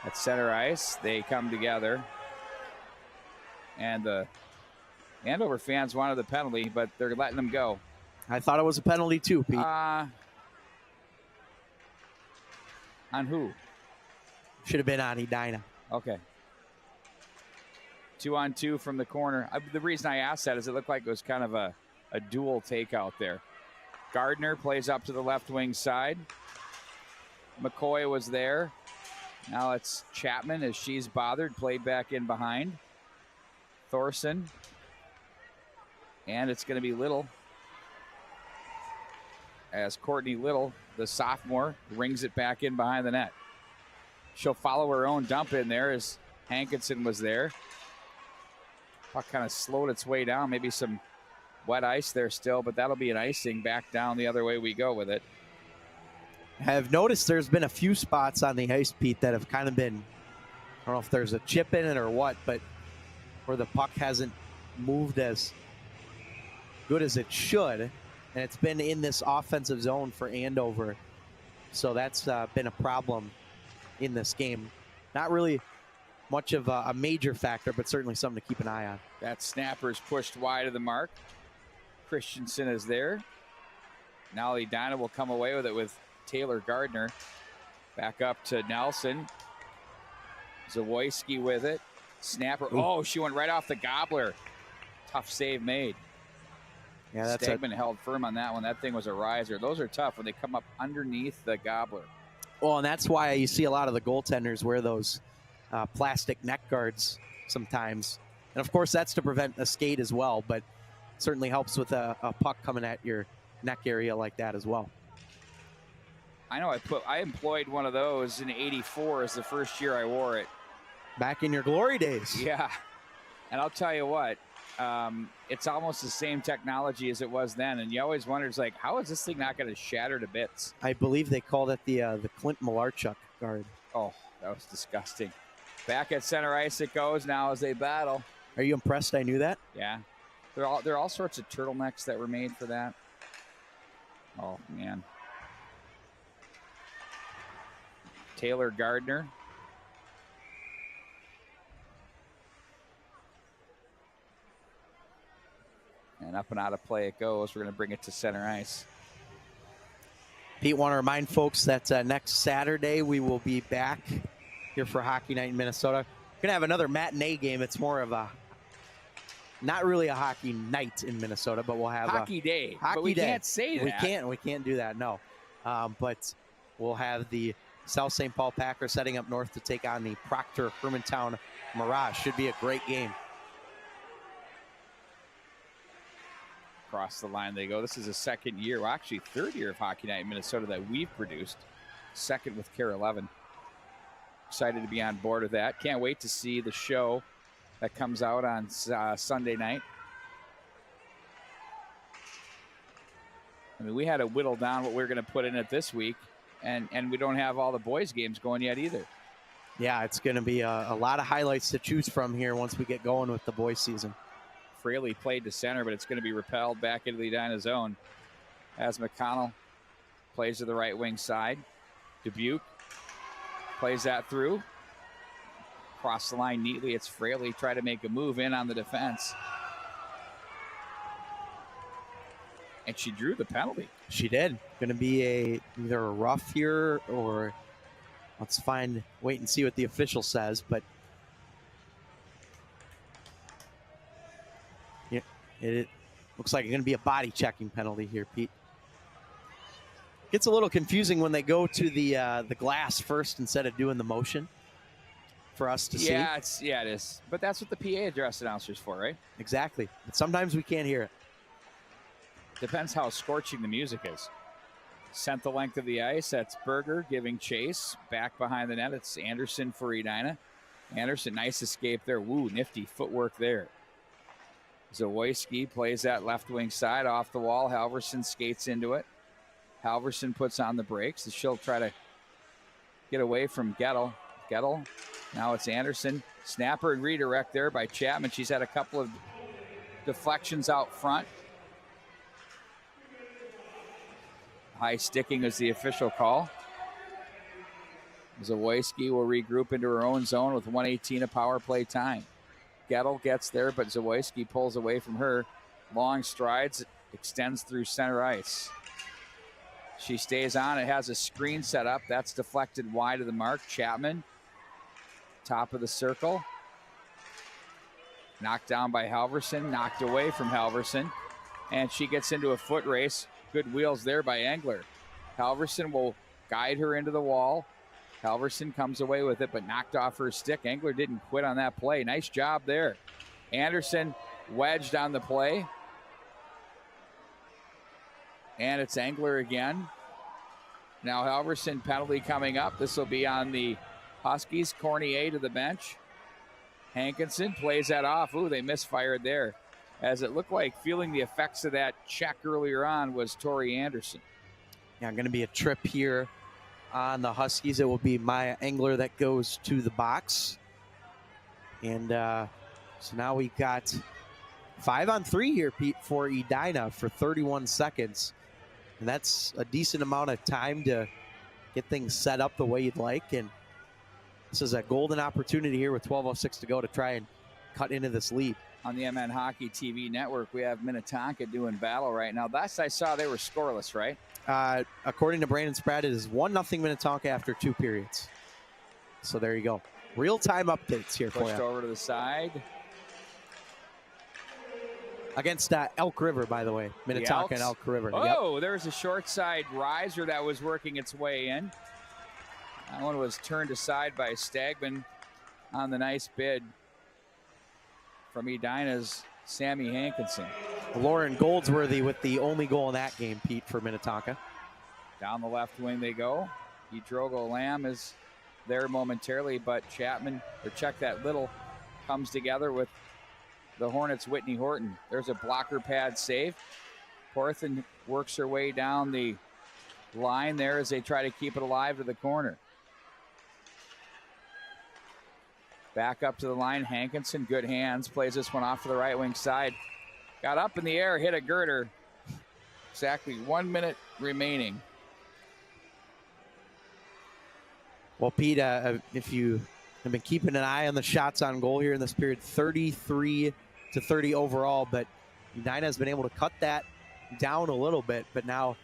At center ice, they come together. And the Andover fans wanted the penalty, but they're letting them go. I thought it was a penalty too, Pete. On who? Should have been on Edina. Okay. 2-on-2 from the corner. The reason I asked that is it looked like it was kind of a dual takeout there. Gardner plays up to the left wing side. McCoy was there. Now it's Chapman as she's bothered, played back in behind. Thorson. And it's going to be Little. As Courtney Little, the sophomore, rings it back in behind the net. She'll follow her own dump in there as Hankinson was there. Puck kind of slowed its way down. Maybe some wet ice there still, but that'll be an icing. Back down the other way we go with it. I've noticed there's been a few spots on the ice, Pete, that have kind of been, I don't know if there's a chip in it or what, but where the puck hasn't moved as good as it should. And it's been in this offensive zone for Andover. So that's been a problem in this game. Not really much of a major factor, but certainly something to keep an eye on. That snapper's pushed wide of the mark. Christensen is there. Now Edina will come away with it with Taylor Gardner. Back up to Nelson. Zawoyski with it. Snapper. Ooh. Oh, she went right off the gobbler. Tough save made. Yeah, that's Stegman held firm on that one. That thing was a riser. Those are tough when they come up underneath the gobbler. Well, and that's why you see a lot of the goaltenders wear those plastic neck guards sometimes. And of course, that's to prevent a skate as well, but certainly helps with a puck coming at your neck area like that as well. I know I employed one of those in '84 as the first year I wore it. Back in your glory days. Yeah. And I'll tell you what, it's almost the same technology as it was then. And you always wonder, it's like, how is this thing not going to shatter to bits? I believe they called it the Clint Malarchuk guard. Oh, that was disgusting. Back at center ice it goes now as they battle. Are you impressed I knew that? Yeah. There are all sorts of turtlenecks that were made for that. Oh, man. Taylor Gardner. And up and out of play it goes. We're going to bring it to center ice. Pete, want to remind folks that next Saturday we will be back here for Hockey Night in Minnesota. We're going to have another matinee game. It's more of a, not really a hockey night in Minnesota, but we'll have Hockey day. Hockey but we day. Can't say that. We can't do that, no. But we'll have the South St. Paul Packers setting up north to take on the Proctor Hermantown Mirage. Should be a great game. Across the line they go. This is a second year, well, actually third year of Hockey Night in Minnesota that we've produced. Second with Kare 11. Excited to be on board with that. Can't wait to see the show that comes out on Sunday night. I mean, we had to whittle down what we were going to put in it this week, and we don't have all the boys' games going yet either. Yeah, it's going to be a lot of highlights to choose from here once we get going with the boys' season. Fraley played to center, but it's going to be repelled back into the Edina zone as McConnell plays to the right wing side. Dubuque plays that through. Cross the line neatly. It's Fraley try to make a move in on the defense. And she drew the penalty. She did. Going to be either a rough here or let's wait and see what the official says, but it looks like it's going to be a body checking penalty here, Pete. Gets a little confusing when they go to the glass first instead of doing the motion for us to see. Yeah, it is. But that's what the PA address announcer's for, right? Exactly. But sometimes we can't hear it. Depends how scorching the music is. Sent the length of the ice. That's Berger giving chase. Back behind the net. It's Anderson for Edina. Anderson, nice escape there. Woo, nifty footwork there. Zawoyski plays that left wing side off the wall. Halverson skates into it. Halverson puts on the brakes. She'll try to get away from Gettle. Gettle. Now it's Anderson. Snapper and redirect there by Chapman. She's had a couple of deflections out front. High sticking is the official call. Zawoyski will regroup into her own zone with 1:18 of power play time. Gettle gets there, but Zawoyski pulls away from her. Long strides, extends through center ice. She stays on. It has a screen set up. That's deflected wide of the mark. Chapman, top of the circle. Knocked down by Halverson, knocked away from Halverson. And she gets into a foot race. Good wheels there by Engler. Halverson will guide her into the wall. Halverson comes away with it, but knocked off her stick. Engler didn't quit on that play. Nice job there. Anderson wedged on the play. And it's Engler again. Now Halverson penalty coming up. This will be on the Huskies. Cornier to the bench. Hankinson plays that off. Ooh, they misfired there. As it looked like feeling the effects of that check earlier on was Tori Anderson. Yeah, going to be a trip here on the Huskies. It will be Maya Engler that goes to the box. And so now we've got 5-on-3 here, Pete, for Edina for 31 seconds. And that's a decent amount of time to get things set up the way you'd like. And this is a golden opportunity here with 12:06 to go to try and cut into this lead. On the MNHockeyTV network, we have Minnetonka doing battle right now. Last I saw, they were scoreless, right? According to Brandon Spratt, it is 1-0 Minnetonka after 2 periods. So there you go. Real-time updates here for you. Pushed over to the side. Against Elk River, by the way. Minnetonka and Elk River. Oh, yep. There's a short side riser that was working its way in. That one was turned aside by Stagman on the nice bid from Edina's Sammy Hankinson. Lauren Goldsworthy with the only goal in that game, Pete, for Minnetonka. Down the left wing they go. Drogo Lamb is there momentarily, but Chapman, or check that little, comes together with the Hornets' Whitney Horton. There's a blocker pad save. Porthen works her way down the line there as they try to keep it alive to the corner. Back up to the line, Hankinson, good hands, plays this one off to the right wing side. Got up in the air, hit a girder. Exactly 1 minute remaining. Well, Pete, if you have been keeping an eye on the shots on goal here in this period, 33-30 overall, but Edina has been able to cut that down a little bit, but now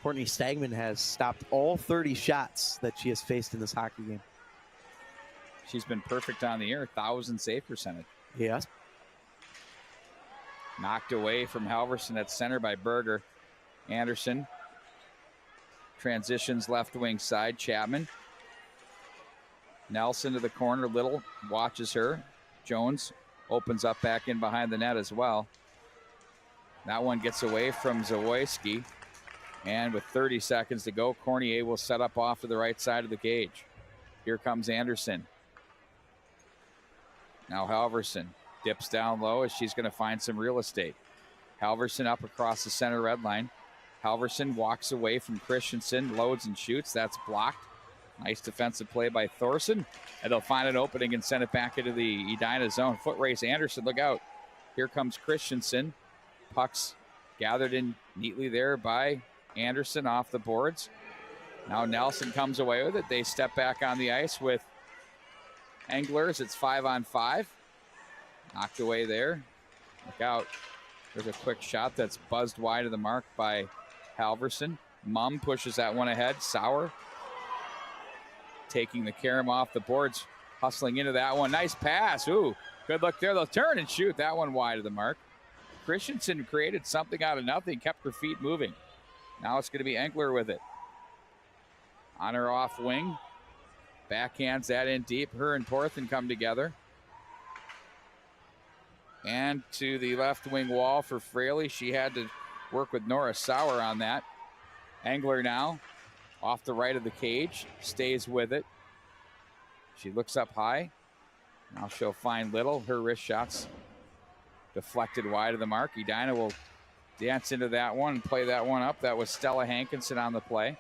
Courtney Stagman has stopped all 30 shots that she has faced in this hockey game. She's been perfect on the air, 1,000 save percentage. Yes. Knocked away from Halverson at center by Berger. Anderson transitions left wing side. Chapman. Nelson to the corner. Little watches her. Jones opens up back in behind the net as well. That one gets away from Zawoyski. And with 30 seconds to go, Cornier will set up off to the right side of the cage. Here comes Anderson. Now Halverson dips down low as she's going to find some real estate. Halverson up across the center red line. Halverson walks away from Christensen, loads and shoots. That's blocked. Nice defensive play by Thorson. And they'll find an opening and send it back into the Edina zone. Foot race Anderson, look out. Here comes Christensen. Pucks gathered in neatly there by Anderson off the boards. Now Nelson comes away with it. They step back on the ice with Englers. It's 5-on-5. Knocked away there. Look out. There's a quick shot that's buzzed wide of the mark by Halverson. Mumm pushes that one ahead. Sauer taking the carom off the boards. Hustling into that one. Nice pass. Ooh, good look there. They'll turn and shoot that one wide of the mark. Christensen created something out of nothing. Kept her feet moving. Now it's going to be Engler with it. On her off wing. Backhands that in deep. Her and Porthen come together. And to the left wing wall for Fraley. She had to work with Nora Sauer on that. Engler now off the right of the cage. Stays with it. She looks up high. Now she'll find Little. Her wrist shots deflected wide of the mark. Edina will dance into that one and play that one up. That was Stella Hankinson on the play.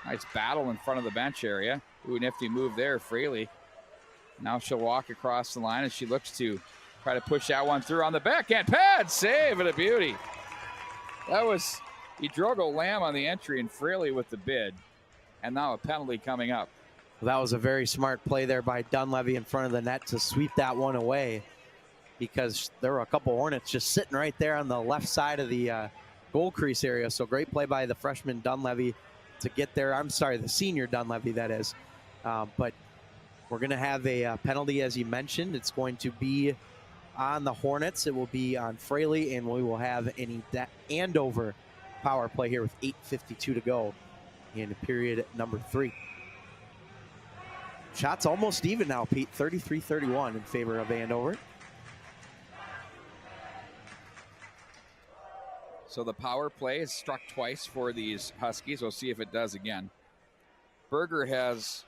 Nice battle in front of the bench area. Ooh, nifty move there, Fraley. Now she'll walk across the line as she looks to try to push that one through on the backhand pad. Save and a beauty. That was Drogo Lamb on the entry and Fraley with the bid. And now a penalty coming up. Well, that was a very smart play there by Dunleavy in front of the net to sweep that one away, because there were a couple Hornets just sitting right there on the left side of the goal crease area. So great play by the freshman Dunleavy to get there. I'm sorry, the senior Dunleavy, that is. But we're going to have a penalty, as you mentioned. It's going to be on the Hornets. It will be on Fraley, and we will have an Andover power play here with 8:52 to go in period number 3. Shots almost even now, Pete. 33-31 in favor of Andover. So the power play is struck twice for these Huskies. We'll see if it does again. Berger has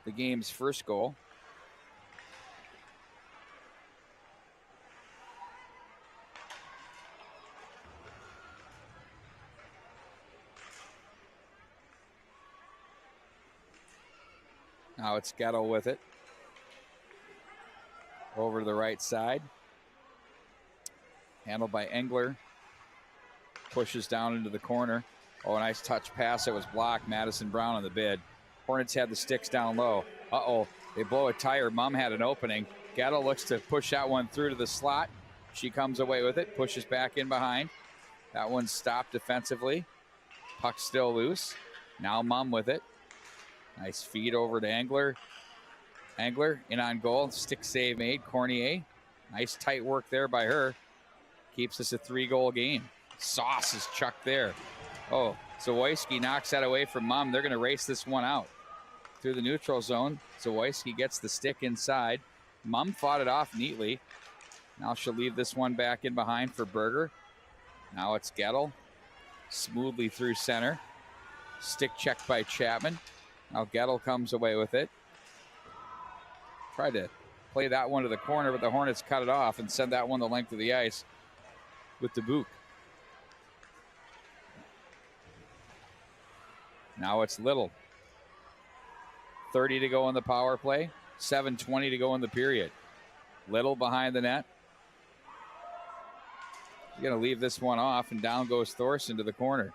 the game's first goal. Now it's Gettle with it. Over to the right side. Handled by Engler. Pushes down into the corner. Oh, a nice touch pass. It was blocked. Madison Brown on the bid. Hornets had the sticks down low. Uh-oh, they blow a tire. Mum had an opening. Gettle looks to push that one through to the slot. She comes away with it. Pushes back in behind. That one's stopped defensively. Puck still loose. Now Mum with it. Nice feed over to Engler. Engler in on goal. Stick save made. Cornier. Nice tight work there by her. Keeps us a 3-goal game. Sauce is chucked there. Oh, Zawoyski knocks that away from Mum. They're going to race this one out through the neutral zone. Zawoyski gets the stick inside. Mum fought it off neatly. Now she'll leave this one back in behind for Berger. Now it's Gettle. Smoothly through center. Stick checked by Chapman. Now Gettle comes away with it. Tried to play that one to the corner, but the Hornets cut it off and send that one the length of the ice with Dubuque. Now it's Little. 30 to go in the power play. 7:20 to go in the period. Little behind the net. He's going to leave this one off, and down goes Thorson to the corner.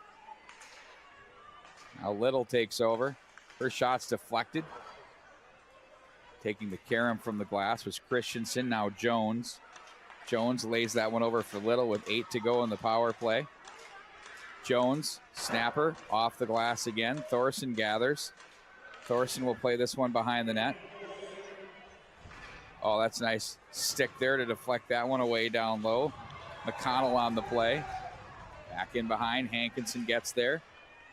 Now Little takes over. Her shot's deflected. Taking the carom from the glass was Christensen. Now Jones. Jones lays that one over for Little with 8 to go in the power play. Jones, snapper, off the glass again. Thorson gathers. Thorson will play this one behind the net. Oh, that's nice stick there to deflect that one away down low. McConnell on the play. Back in behind. Hankinson gets there.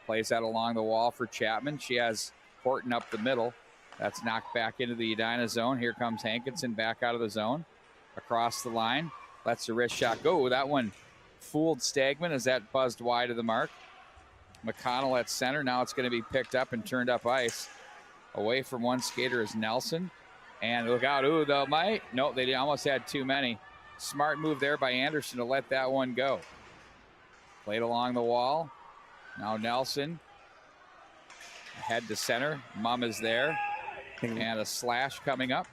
Plays that along the wall for Chapman. She has Horton up the middle. That's knocked back into the Edina zone. Here comes Hankinson back out of the zone. Across the line. Lets the wrist shot go. That one fooled Stagman as that buzzed wide of the mark. McConnell at center. Now it's going to be picked up and turned up ice. Away from one skater is Nelson. And look out. Ooh, they might. No, they almost had too many. Smart move there by Anderson to let that one go. Played along the wall. Now Nelson. Head to center. Mum is there. And a slash coming up.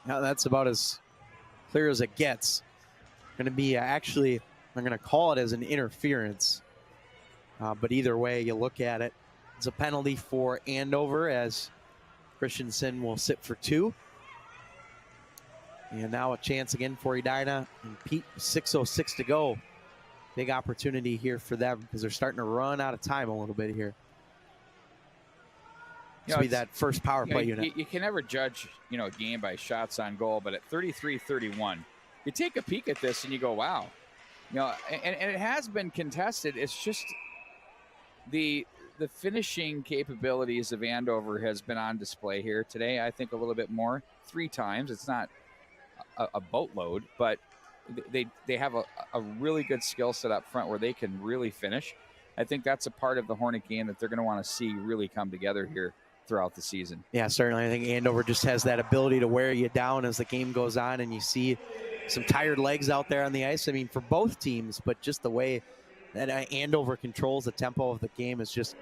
Now that's about as clear as it gets. Going to be actually, I'm going to call it as an interference. But either way you look at it, it's a penalty for Andover as Christensen will sit for 2. And now a chance again for Edina. And Pete, 6:06 to go. Big opportunity here for them because they're starting to run out of time a little bit here. This will be that first power play unit. You can never judge, a game by shots on goal, but at 33-31, you take a peek at this and you go, wow. And it has been contested. It's just the finishing capabilities of Andover has been on display here today. I think a little bit more, 3 times. It's not a boatload, but they have a really good skill set up front where they can really finish. I think that's a part of the Hornet game that they're going to want to see really come together here throughout the season. Yeah, certainly. I think Andover just has that ability to wear you down as the game goes on, and you see some tired legs out there on the ice. I mean, for both teams, but just the way that Andover controls the tempo of the game is just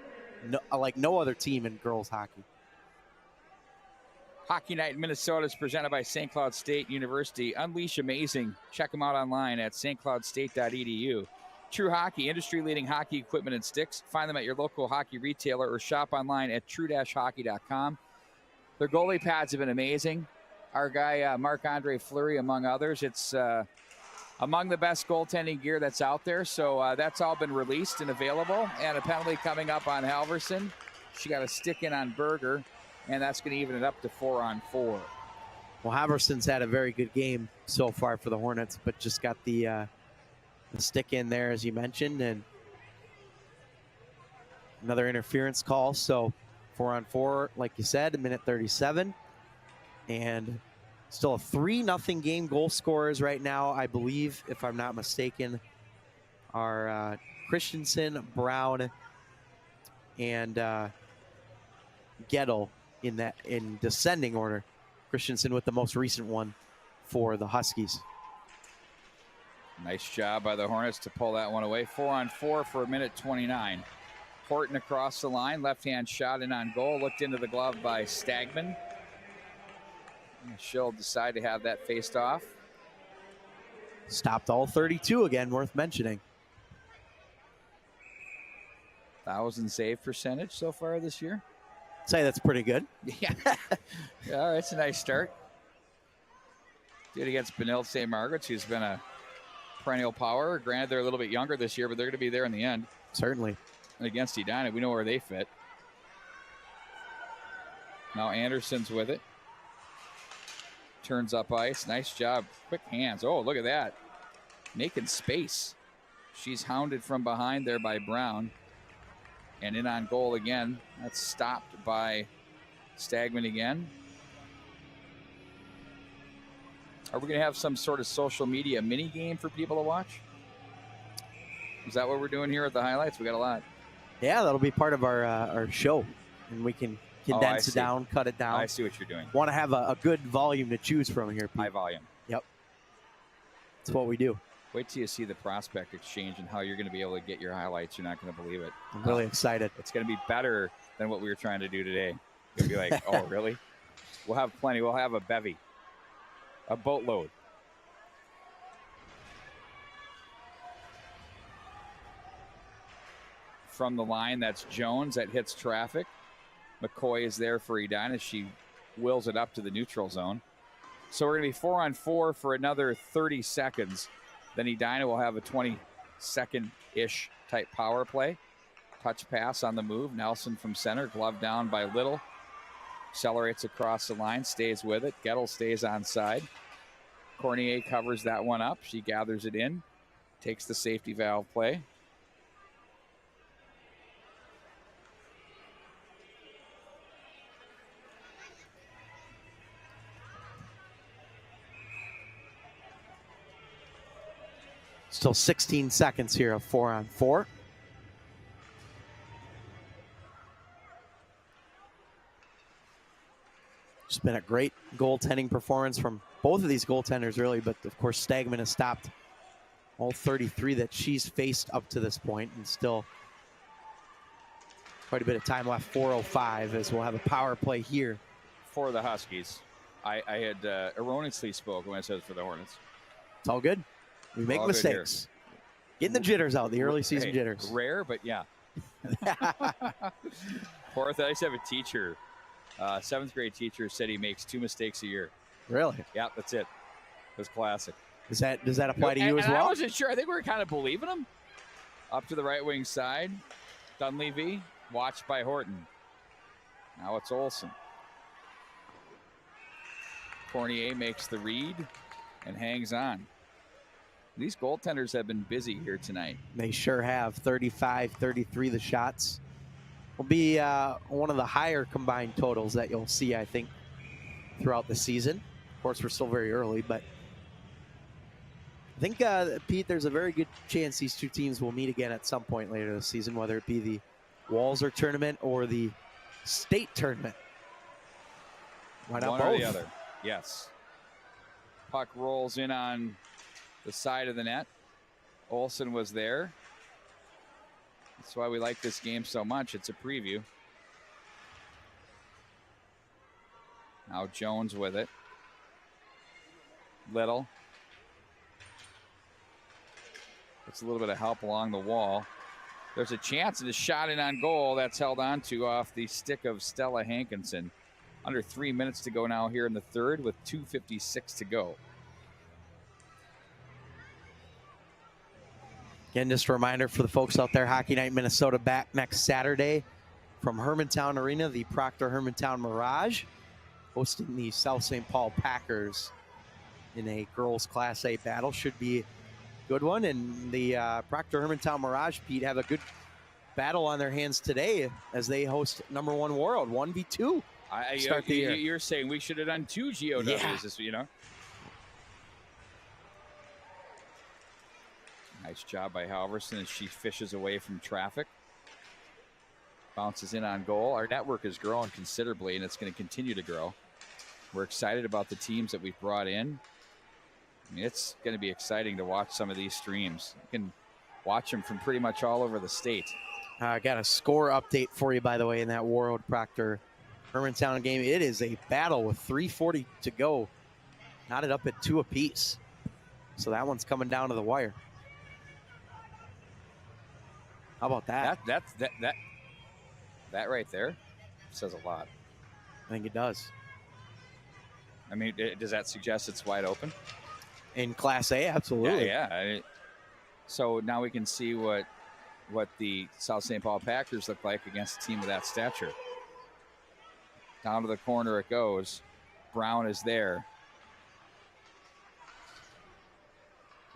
like no other team in girls hockey. Hockey Night in Minnesota is presented by St. Cloud State University. Unleash amazing. Check them out online at stcloudstate.edu. True Hockey, industry-leading hockey equipment and sticks. Find them at your local hockey retailer or shop online at true-hockey.com. Their goalie pads have been amazing. Our guy, Marc-Andre Fleury, among others. It's among the best goaltending gear that's out there. So that's all been released and available. And a penalty coming up on Halverson. She got a stick in on Berger, and that's going to even it up to 4-on-4. Well, Halverson's had a very good game so far for the Hornets, but just got the stick in there, as you mentioned, and another interference call. So 4-on-4, like you said, a minute 37. And still a 3-0 game. Goal scorers right now, I believe, if I'm not mistaken, are Christensen, Brown, and Gettle in descending order. Christensen with the most recent one for the Huskies. Nice job by the Hornets to pull that one away. 4-on-4 for a minute 29. Horton across the line, left-hand shot in on goal. Looked into the glove by Stagman. She'll decide to have that faced off. Stopped all 32 again, worth mentioning. 1,000 save percentage so far this year. I'd say that's pretty good. Yeah. All right, it's a nice start. Did against Benilde St. Margaret's, who's been a perennial power. Granted, they're a little bit younger this year, but they're going to be there in the end. Certainly. And against Edina, we know where they fit. Now Anderson's with it. Turns up ice. Nice job. Quick hands. Oh, look at that. Making space. She's hounded from behind there by Brown. And in on goal again. That's stopped by Stagman again. Are we going to have some sort of social media mini game for people to watch? Is that what we're doing here at the highlights? We got a lot. Yeah, that'll be part of our show, and we can condense it down, cut it down. I see what you're doing. Want to have a good volume to choose from here, Pete. High volume. Yep. That's what we do. Wait till you see the prospect exchange and how you're going to be able to get your highlights. You're not going to believe it. I'm really excited. It's going to be better than what we were trying to do today. You'll be like, oh, really? We'll have plenty. We'll have a bevy. A boatload. From the line, that's Jones that hits traffic. McCoy is there for Edina. She wills it up to the neutral zone. So we're going to be 4-on-4 for another 30 seconds. Then Edina will have a 20-second-ish type power play. Touch pass on the move. Nelson from center, glove down by Little. Accelerates across the line, stays with it. Gettle stays on side. Cornier covers that one up. She gathers it in, takes the safety valve play. Still 16 seconds here of 4-on-4. It's been a great goaltending performance from both of these goaltenders, really, but of course Stagman has stopped all 33 that she's faced up to this point, and still quite a bit of time left. 4:05 as we'll have a power play here For the Huskies. I had erroneously spoken when I said it for the Hornets. It's all good. We make all good mistakes. Getting the jitters out, the early season jitters. Rare, but yeah. Fourth, I used to have a teacher, 7th grade teacher, said he makes 2 mistakes a year. Really? Yeah, that's it. It was classic. Does that apply to you as well? I wasn't sure. I think we were kind of believing him. Up to the right wing side. Dunleavy, watched by Horton. Now it's Olsen. Cornier makes the read and hangs on. These goaltenders have been busy here tonight. They sure have. 35, 33 the shots. Will be one of the higher combined totals that you'll see, I think, throughout the season. Of course, we're still very early, but I think, Pete, there's a very good chance these two teams will meet again at some point later this season, whether it be the Walser tournament or the state tournament. Why not One both? or the other. Yes. Puck rolls in on the side of the net. Olsen was there. That's why we like this game so much. It's a preview. Now Jones with it. Little. It's a little bit of help along the wall. There's a chance and a shot in on goal. That's held on to off the stick of Stella Hankinson. Under 3 minutes to go now here in the third with 2:56 to go. Again, just a reminder for the folks out there, Hockey Night Minnesota back next Saturday from Hermantown Arena, the Proctor Hermantown Mirage, hosting the South St. Paul Packers in a girls Class A battle. Should be a good one. And the Proctor Hermantown Mirage, Pete, have a good battle on their hands today as they host #1 World, 1v2. Start the year. You're saying we should have done 2 GOWs this, you know? Nice job by Halverson as she fishes away from traffic. Bounces in on goal. Our network has grown considerably, and it's going to continue to grow. We're excited about the teams that we've brought in. I mean, it's going to be exciting to watch some of these streams. You can watch them from pretty much all over the state. I got a score update for you, by the way, in that World Proctor Hermantown game. It is a battle with 3:40 to go. Knotted up at 2 apiece. So that one's coming down to the wire. How about that? That right there says a lot. I think it does. I mean, does that suggest it's wide open? In Class A, absolutely. Yeah. So now we can see what the South St. Paul Packers look like against a team of that stature. Down to the corner it goes. Brown is there.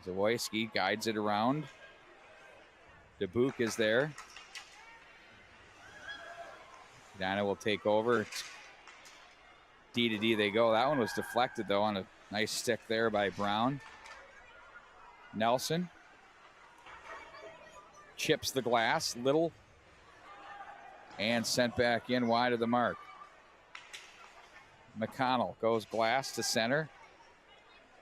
Zawoyski guides it around. Dubuque is there. Edina will take over. D to D they go. That one was deflected, though, on a nice stick there by Brown. Nelson chips the glass. Little. And sent back in wide of the mark. McConnell goes glass to center.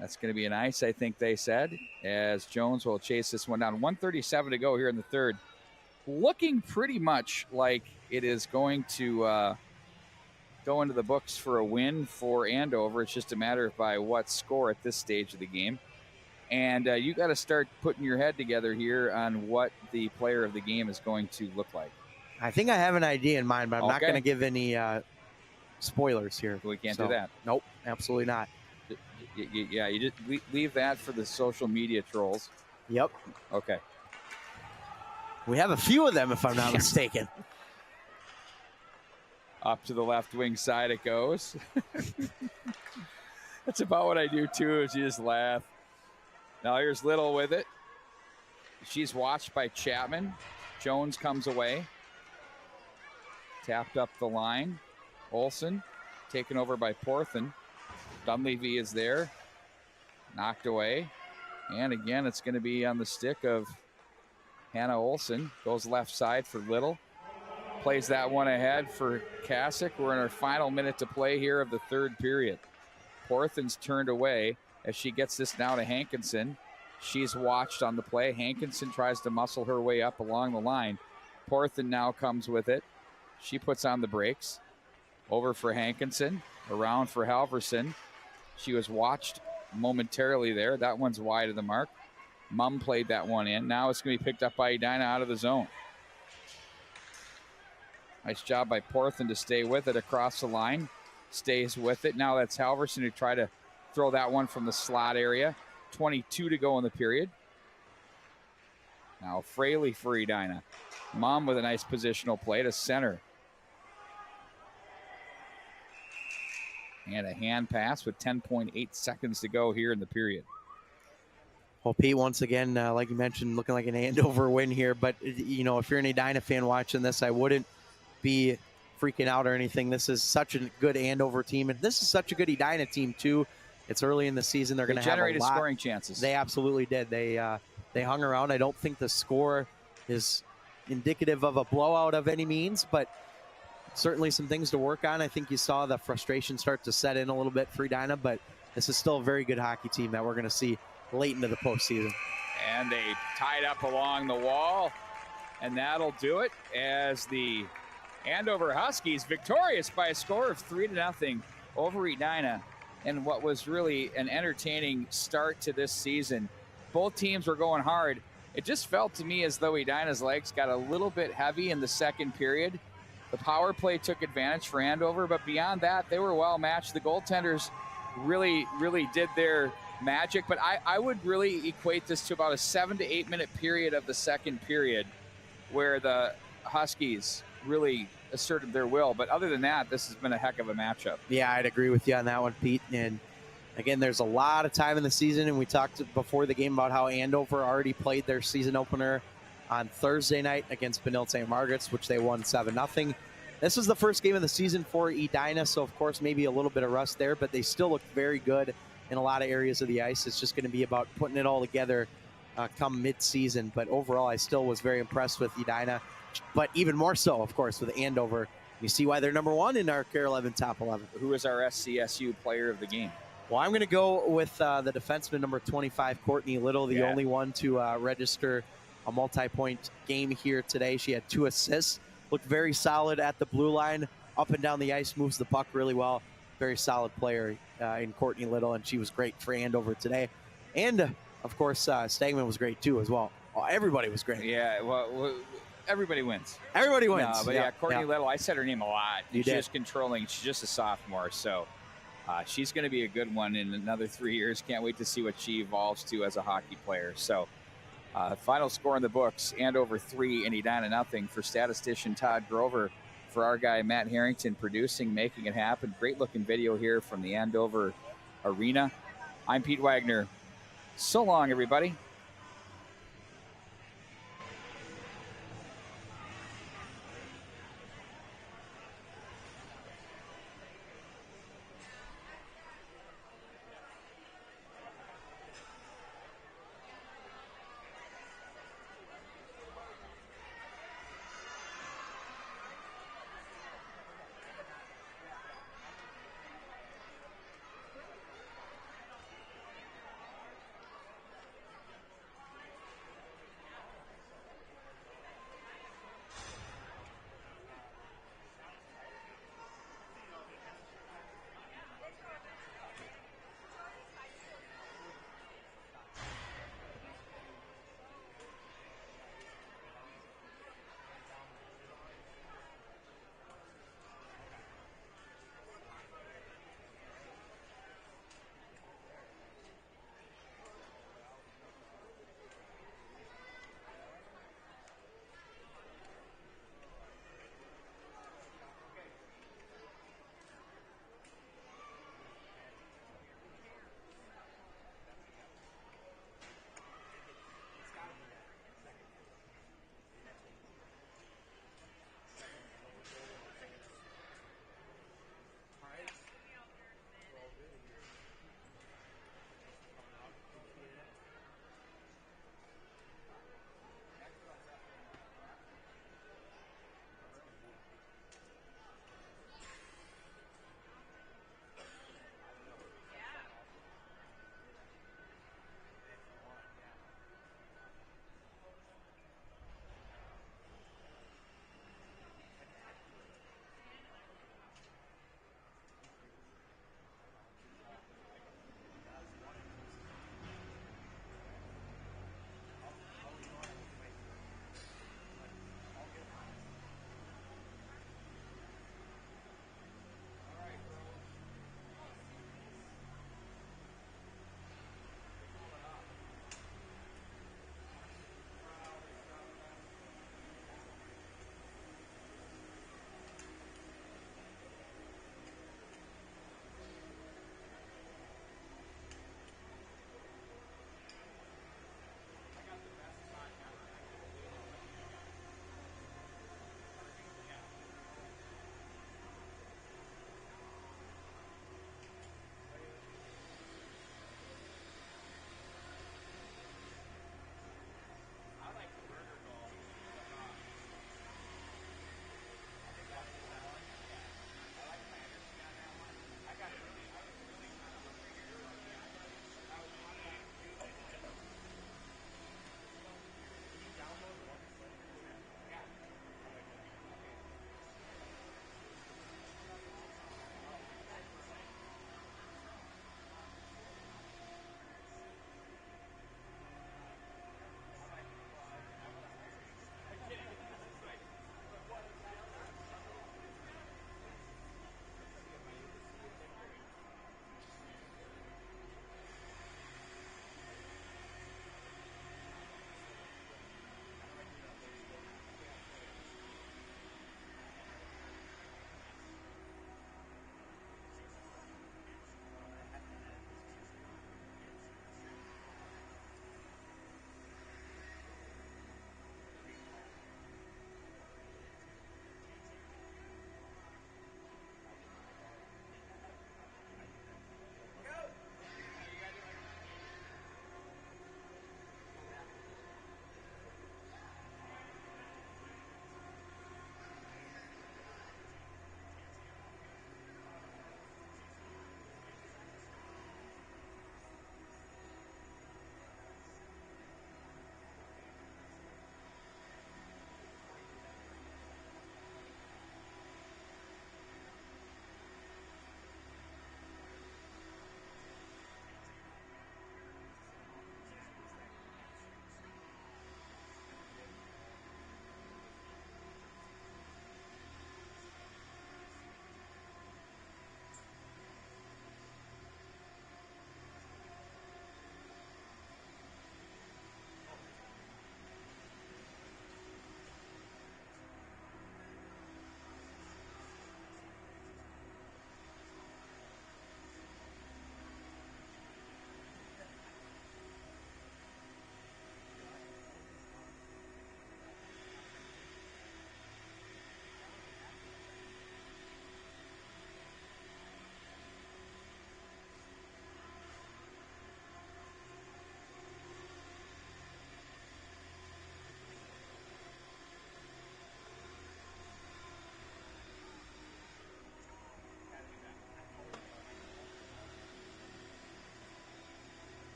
That's going to be an ice, I think they said, as Jones will chase this one down. 1:37 to go here in the third. Looking pretty much like it is going to go into the books for a win for Andover. It's just a matter of by what score at this stage of the game. And you got to start putting your head together here on what the player of the game is going to look like. I think I have an idea in mind, but I'm not going to give any spoilers here. We can't do that. Nope, absolutely not. Yeah, you just leave that for the social media trolls. Yep. Okay. We have a few of them, if I'm not mistaken. Up to the left wing side it goes. That's about what I do too, is you just laugh. Now here's Little with it. She's watched by Chapman. Jones comes away. Tapped up the line. Olsen taken over by Porthen. Dunleavy is there. Knocked away. And again, it's going to be on the stick of Hannah Olsen. Goes left side for Little. Plays that one ahead for Kasich. We're in our final minute to play here of the third period. Porthen's turned away as she gets this now to Hankinson. She's watched on the play. Hankinson tries to muscle her way up along the line. Porthen now comes with it. She puts on the brakes. Over for Hankinson. Around for Halverson. She was watched momentarily there. That one's wide of the mark. Mumm played that one in. Now it's going to be picked up by Edina out of the zone. Nice job by Porthen to stay with it across the line. Stays with it. Now that's Halverson who tried to throw that one from the slot area. 22 to go in the period. Now Fraley for Edina. Mumm with a nice positional play to center. And a hand pass with 10.8 seconds to go here in the period. Well, Pete, once again, like you mentioned, looking like an Andover win here. But, you know, if you're an Edina fan watching this, I wouldn't be freaking out or anything. This is such a good Andover team. And this is such a good Edina team, too. It's early in the season. They're going to have a lot. Scoring chances. They absolutely did. They hung around. I don't think the score is indicative of a blowout of any means, but certainly some things to work on. I think you saw the frustration start to set in a little bit for Edina, but this is still a very good hockey team that we're going to see late into the postseason. And they tied up along the wall, and that'll do it as the Andover Huskies victorious by a score of 3-0 over Edina. And what was really an entertaining start to this season. Both teams were going hard. It just felt to me as though Edina's legs got a little bit heavy in the second period. The power play took advantage for Andover, but beyond that, they were well matched. The goaltenders really did their magic, but I would really equate this to about a 7 to 8 minute period of the second period where the Huskies really asserted their will. But other than that, this has been a heck of a matchup. Yeah, I'd agree with you on that one, Pete. And again, there's a lot of time in the season, and we talked before the game about how Andover already played their season opener on Thursday night against Benilde St. Margaret's, which they won 7-0. This is the first game of the season for Edina, so of course maybe a little bit of rust there, but they still look very good in a lot of areas of the ice. It's just going to be about putting it all together come mid-season. But overall, I still was very impressed with Edina, but even more so, of course, with Andover. You see why they're number 1 in our Kare 11 top 11. Who is our SCSU player of the game? Well, I'm going to go with the defenseman number 25, Courtney Little, the only one to register a multi-point game here today. She had 2 assists, looked very solid at the blue line, up and down the ice, moves the puck really well. Very solid player in Courtney Little, and she was great for Andover today. And, of course, Stagman was great, too, as well. Oh, everybody was great. Yeah, well, everybody wins. Everybody wins. No, but yeah, Courtney Little, I said her name a lot. You She's did. just controlling. She's just a sophomore, so she's going to be a good one in another 3 years. Can't wait to see what she evolves to as a hockey player. So, final score in the books, Andover 3 and Edina 0 for statistician Todd Grover. For our guy Matt Harrington producing, making it happen. Great looking video here from the Andover Arena. I'm Pete Wagner. So long, everybody.